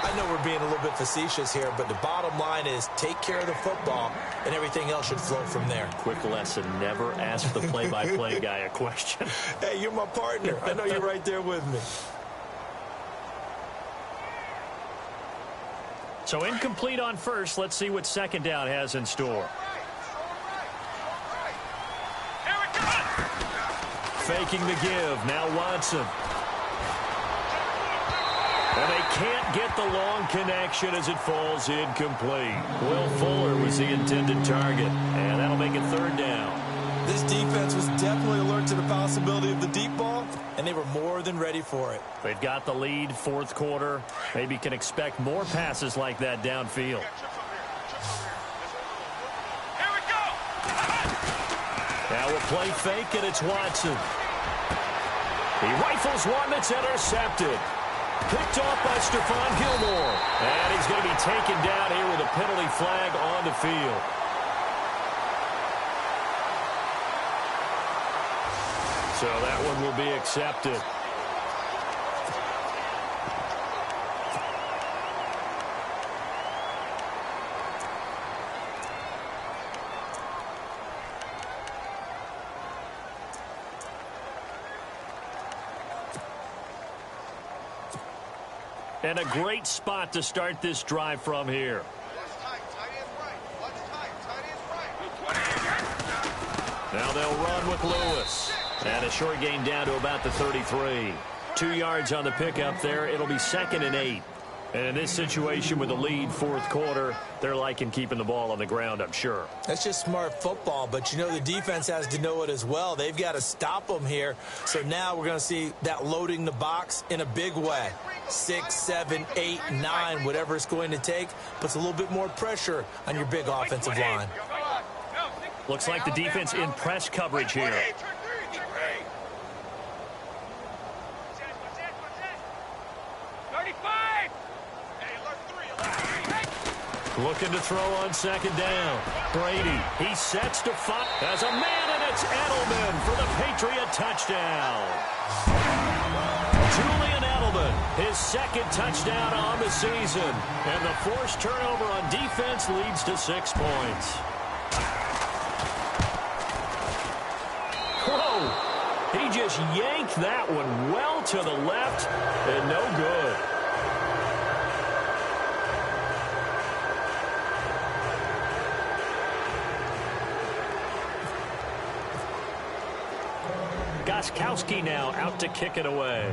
[SPEAKER 3] I know we're being a little bit facetious here, but the bottom line is take care of the football, and everything else should flow from there.
[SPEAKER 2] Quick lesson, never ask the play-by-play guy a question.
[SPEAKER 3] Hey, you're my partner. I know you're right there with me.
[SPEAKER 2] So incomplete on first. Let's see what 2nd down has in store. Faking the give. Now Watson. And they can't get the long connection as it falls incomplete. Will Fuller was the intended target. And that'll make it 3rd down.
[SPEAKER 3] This defense was definitely alert to the possibility of the deep ball, and they were more than ready for it.
[SPEAKER 2] They've got the lead, 4th quarter. Maybe can expect more passes like that downfield.
[SPEAKER 4] Here we go.
[SPEAKER 2] Now we'll play fake, and it's Watson. He rifles one that's intercepted. Picked off by Stephon Gilmore. And he's going to be taken down here with a penalty flag on the field. So that one will be accepted. And a great spot to start this drive from here. Now they'll run with Lewis. And a short gain down to about the 33. 2 yards on the pickup there. It'll be 2nd and 8. And in this situation with the lead, 4th quarter, they're liking keeping the ball on the ground, I'm sure.
[SPEAKER 3] That's just smart football, but you know the defense has to know it as well. They've got to stop them here. So now we're going to see that loading the box in a big way. 6, 7, 8, 9, whatever it's going to take, puts a little bit more pressure on your big offensive line.
[SPEAKER 2] Looks like the defense in press coverage here. Looking to throw on 2nd down. Brady, he sets to fire. As a man, and it's Edelman for the Patriot touchdown. Julian Edelman, his 2nd touchdown on the season. And the forced turnover on defense leads to 6 points. Whoa! He just yanked that one well to the left, and no good. Gostkowski now out to kick it away.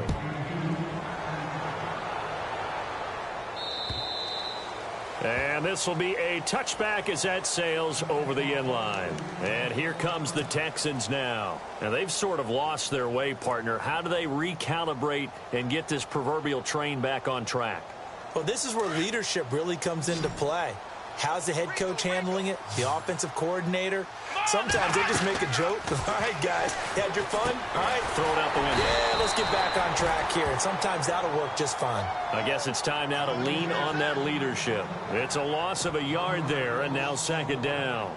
[SPEAKER 2] And this will be a touchback as that sails over the end line. And here comes the Texans now. Now they've sort of lost their way, partner. How do they recalibrate and get this proverbial train back on track?
[SPEAKER 3] Well, this is where leadership really comes into play. How's the head coach handling it? The offensive coordinator? Sometimes they just make a joke. All right, guys, you had your fun? All right.
[SPEAKER 2] Throw it out the window.
[SPEAKER 3] Yeah, let's get back on track here. And sometimes that'll work just fine.
[SPEAKER 2] I guess it's time now to lean on that leadership. It's a loss of a yard there, and now 2nd down.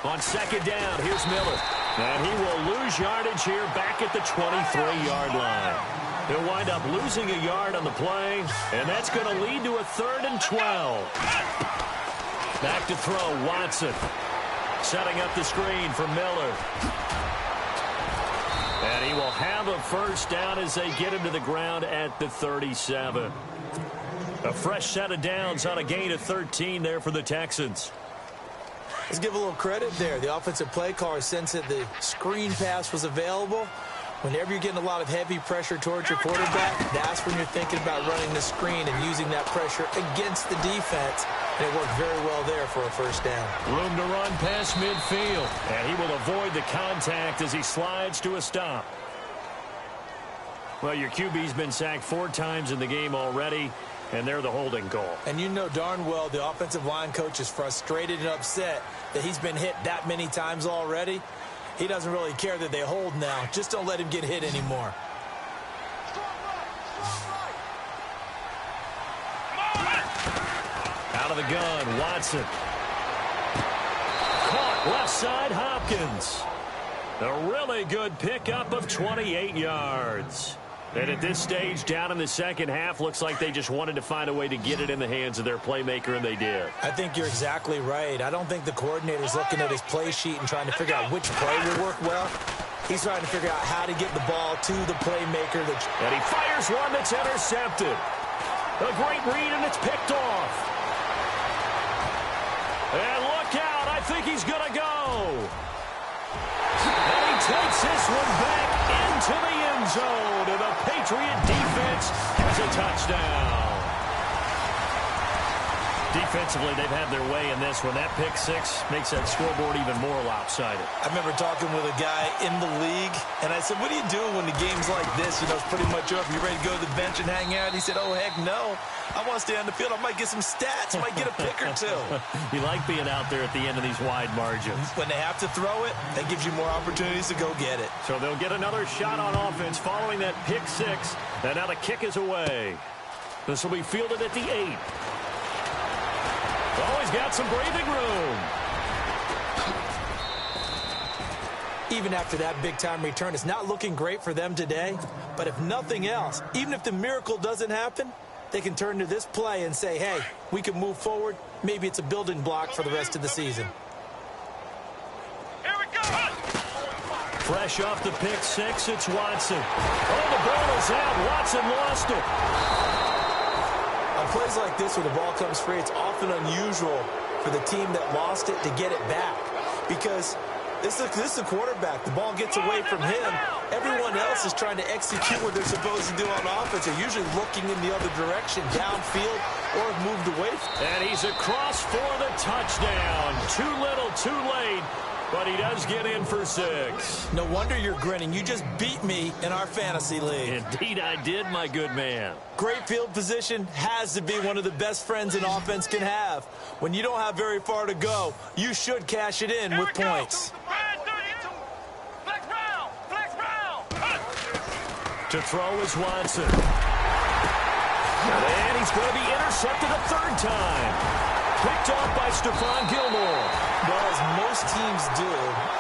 [SPEAKER 2] On 2nd down, here's Miller. And he will lose yardage here back at the 23-yard line. He'll wind up losing a yard on the play, and that's going to lead to a 3rd and 12. Back to throw, Watson. Setting up the screen for Miller. And he will have a 1st down as they get him to the ground at the 37. A fresh set of downs on a gain of 13 there for the Texans.
[SPEAKER 3] Let's give a little credit there. The offensive play caller sensed that the screen pass was available. Whenever you're getting a lot of heavy pressure towards your quarterback, that's when you're thinking about running the screen and using that pressure against the defense. And it worked very well there for a 1st down.
[SPEAKER 2] Room to run past midfield. And he will avoid the contact as he slides to a stop. Well, your QB's been sacked 4 times in the game already, and they're the holding call.
[SPEAKER 3] And you know darn well the offensive line coach is frustrated and upset that he's been hit that many times already. He doesn't really care that they hold now. Just don't let him get hit anymore.
[SPEAKER 2] Out of the gun, Watson. Caught left side, Hopkins. A really good pickup of 28 yards. And at this stage, down in the 2nd half, looks like they just wanted to find a way to get it in the hands of their playmaker, and they did.
[SPEAKER 3] I think you're exactly right. I don't think the coordinator's looking at his play sheet and trying to figure out which play will work well. He's trying to figure out how to get the ball to the playmaker.
[SPEAKER 2] And he fires one that's intercepted. A great read, and it's picked off. And look out. I think he's going to go. And he takes this one back into the end zone, and the Patriot defense has a touchdown. Defensively, they've had their way in this one. That pick 6 makes that scoreboard even more lopsided.
[SPEAKER 3] I remember talking with a guy in the league, and I said, what do you do when the game's like this? You know, it's pretty much over. You ready to go to the bench and hang out? He said, oh, heck no. I want to stay on the field. I might get some stats. I might get a pick or 2.
[SPEAKER 2] You like being out there at the end of these wide margins.
[SPEAKER 3] When they have to throw it, that gives you more opportunities to go get it.
[SPEAKER 2] So they'll get another shot on offense following that pick 6, and now the kick is away. This will be fielded at the 8. Oh, he's got some breathing room.
[SPEAKER 3] Even after that big-time return, it's not looking great for them today. But if nothing else, even if the miracle doesn't happen, they can turn to this play and say, hey, we can move forward. Maybe it's a building block for the rest of the season.
[SPEAKER 4] Here we go.
[SPEAKER 2] Fresh off the pick 6, it's Watson. Oh, the ball is out. Watson lost it.
[SPEAKER 3] On plays like this where the ball comes free, it's often unusual for the team that lost it to get it back. Because this is the quarterback. The ball gets away from him. Everyone else is trying to execute what they're supposed to do on offense. They're usually looking in the other direction, downfield, or have moved away.
[SPEAKER 2] And he's across for the touchdown. Too little, too late. But he does get in for 6.
[SPEAKER 3] No wonder you're grinning. You just beat me in our fantasy league.
[SPEAKER 2] Indeed I did, my good man.
[SPEAKER 3] Great field position has to be one of the best friends an offense can have. When you don't have very far to go, you should cash it in with points.
[SPEAKER 2] To throw is Watson. And he's going to be intercepted a 3rd time. Picked off by Stephon Gilmore.
[SPEAKER 3] Well, as most teams do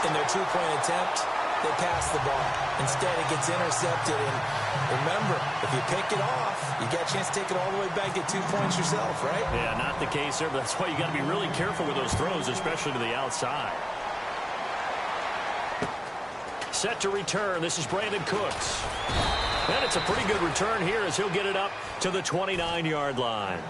[SPEAKER 3] in their 2-point attempt, they pass the ball. Instead, it gets intercepted. And remember, if you pick it off, you get a chance to take it all the way back, get 2 points yourself, right?
[SPEAKER 2] Yeah, not the case there, but that's why you got to be really careful with those throws, especially to the outside. Set to return. This is Brandon Cooks. And it's a pretty good return here as he'll get it up to the 29-yard line.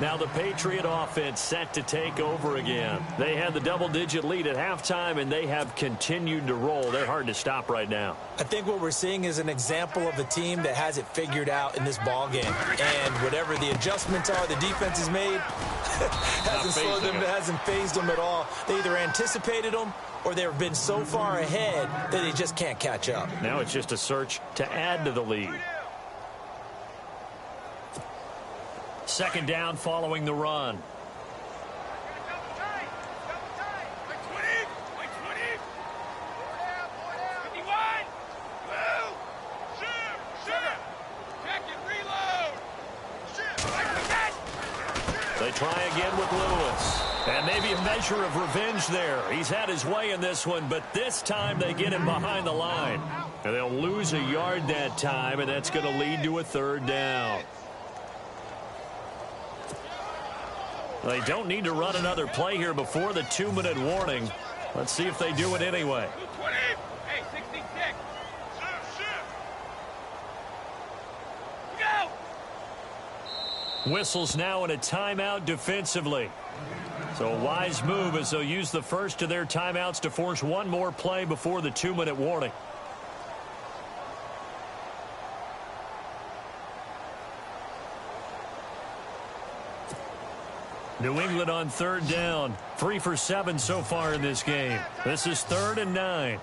[SPEAKER 2] Now the Patriot offense set to take over again. They had the double-digit lead at halftime, and they have continued to roll. They're hard to stop right now.
[SPEAKER 3] I think what we're seeing is an example of a team that has it figured out in this ball game. And whatever the adjustments are the defense has made, hasn't phased them at all. They either anticipated them or they've been so far ahead that they just can't catch up.
[SPEAKER 2] Now it's just a search to add to the lead. Second down following the run. They try again with Lewis. And maybe a measure of revenge there. He's had his way in this one, but this time they get him behind the line. And they'll lose a yard that time, and that's going to lead to a third down. They don't need to run another play here before the 2-minute warning. Let's see if they do it anyway.
[SPEAKER 4] Hey, 66. Go!
[SPEAKER 2] Whistles now in a timeout defensively. So a wise move as they'll use the first of their timeouts to force one more play before the 2-minute warning. New England on third down. 3 for 7 so far in this game. This is 3rd and 9.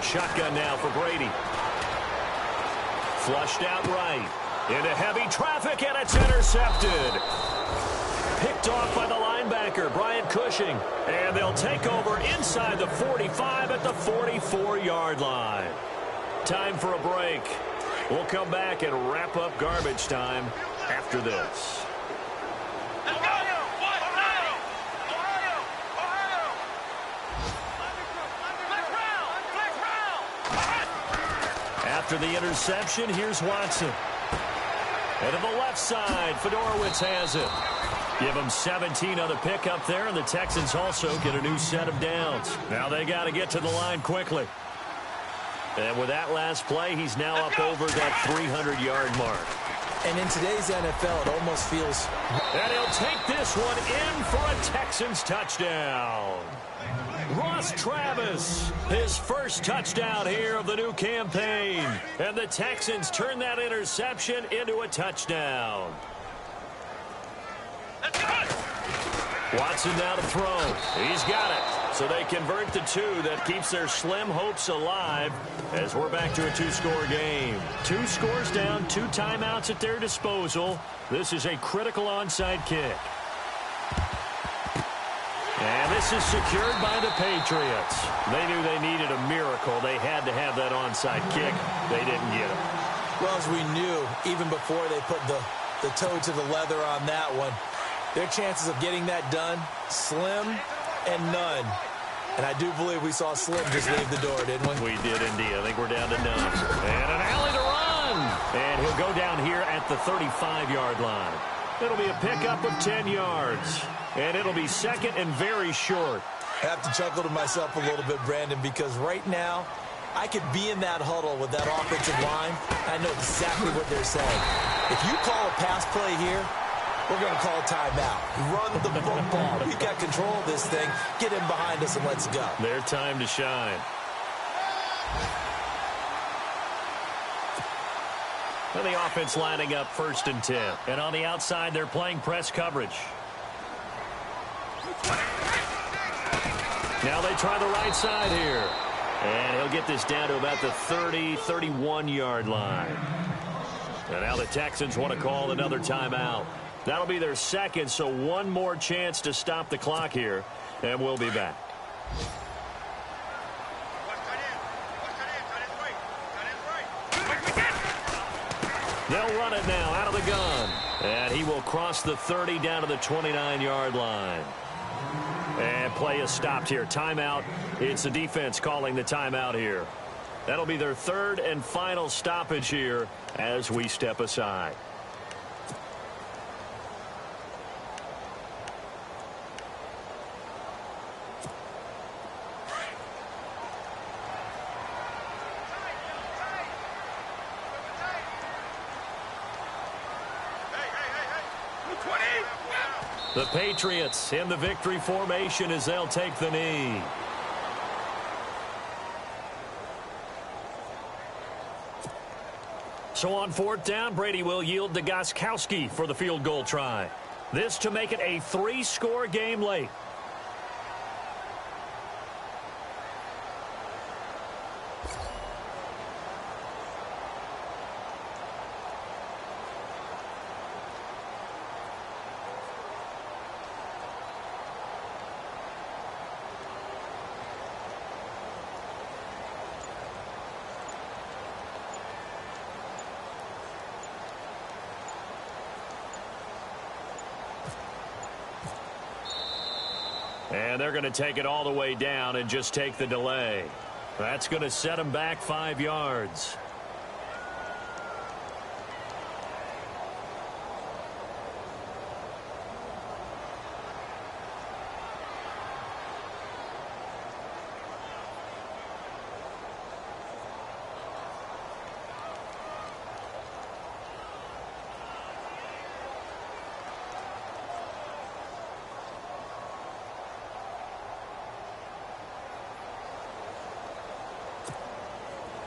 [SPEAKER 2] Shotgun now for Brady. Flushed out right. Into heavy traffic, and it's intercepted. Picked off by the linebacker, Brian Cushing. And they'll take over inside the 45 at the 44-yard line. Time for a break. We'll come back and wrap up garbage time after this. After the interception, here's Watson. And to the left side, Fedorowicz has it. Give them 17 on the pickup there, and the Texans also get a new set of downs. Now they got to get to the line quickly. And with that last play, he's now up over that 300-yard mark.
[SPEAKER 3] And in today's NFL, it almost feels...
[SPEAKER 2] And he'll take this one in for a Texans touchdown. Ross Travis, his first touchdown here of the new campaign. And the Texans turn that interception into a touchdown. Watson now to throw. He's got it. So they convert the 2. That keeps their slim hopes alive as we're back to a 2-score game. 2 scores down, 2 timeouts at their disposal. This is a critical onside kick. And this is secured by the Patriots. They knew they needed a miracle. They had to have that onside kick. They didn't get it.
[SPEAKER 3] Well, as we knew, even before they put the toe to the leather on that one, their chances of getting that done, slim and none. And I do believe we saw Slim just leave the door, didn't we?
[SPEAKER 2] We did indeed. I think we're down to none. And an alley to run. And he'll go down here at the 35-yard line. It'll be a pickup of 10 yards. And it'll be second and very short.
[SPEAKER 3] I have to chuckle to myself a little bit, Brandon, because right now, I could be in that huddle with that offensive line. I know exactly what they're saying. If you call a pass play here, we're going to call timeout. Run the football. We've got control of this thing. Get him behind us and let's go.
[SPEAKER 2] Their time to shine. And the offense lining up 1st and 10. And on the outside, they're playing press coverage. Now they try the right side here. And he'll get this down to about the 30, 31-yard line. And now the Texans want to call another timeout. That'll be their second, so one more chance to stop the clock here. And we'll be back. They'll run it now out of the gun. And he will cross the 30 down to the 29-yard line. And play is stopped here. Timeout. It's the defense calling the timeout here. That'll be their 3rd and final stoppage here as we step aside. The Patriots in the victory formation as they'll take the knee. So on fourth down, Brady will yield to Gostkowski for the field goal try. This to make it a 3-score game late. And they're going to take it all the way down and just take the delay. That's going to set them back 5 yards.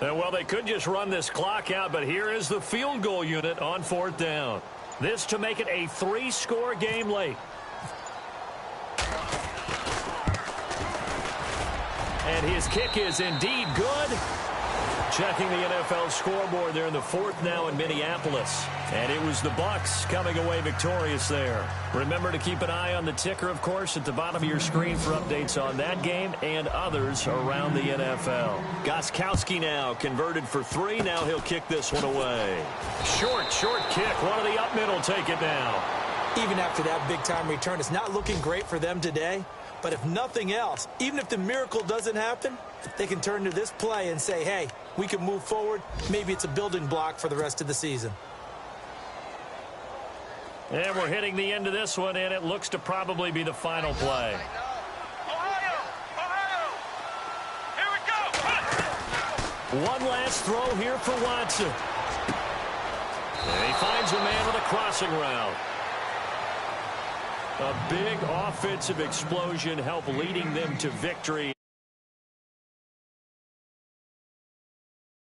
[SPEAKER 2] Well, they could just run this clock out, but here is the field goal unit on fourth down. This to make it a 3-score game late. And his kick is indeed good. Checking the NFL scoreboard there in the fourth now in Minneapolis. And it was the Bucs coming away victorious there. Remember to keep an eye on the ticker, of course, at the bottom of your screen for updates on that game and others around the NFL. Gostkowski now converted for 3. Now he'll kick this one away. Short kick. One of the up middle take it now.
[SPEAKER 3] Even after that big-time return, it's not looking great for them today. But if nothing else, even if the miracle doesn't happen, they can turn to this play and say, hey, we can move forward. Maybe it's a building block for the rest of the season.
[SPEAKER 2] And we're hitting the end of this one, and it looks to probably be the final play.
[SPEAKER 4] Ohio! Here we go!
[SPEAKER 2] One last throw here for Watson. And he finds a man with a crossing route. A big offensive explosion helped leading them to victory.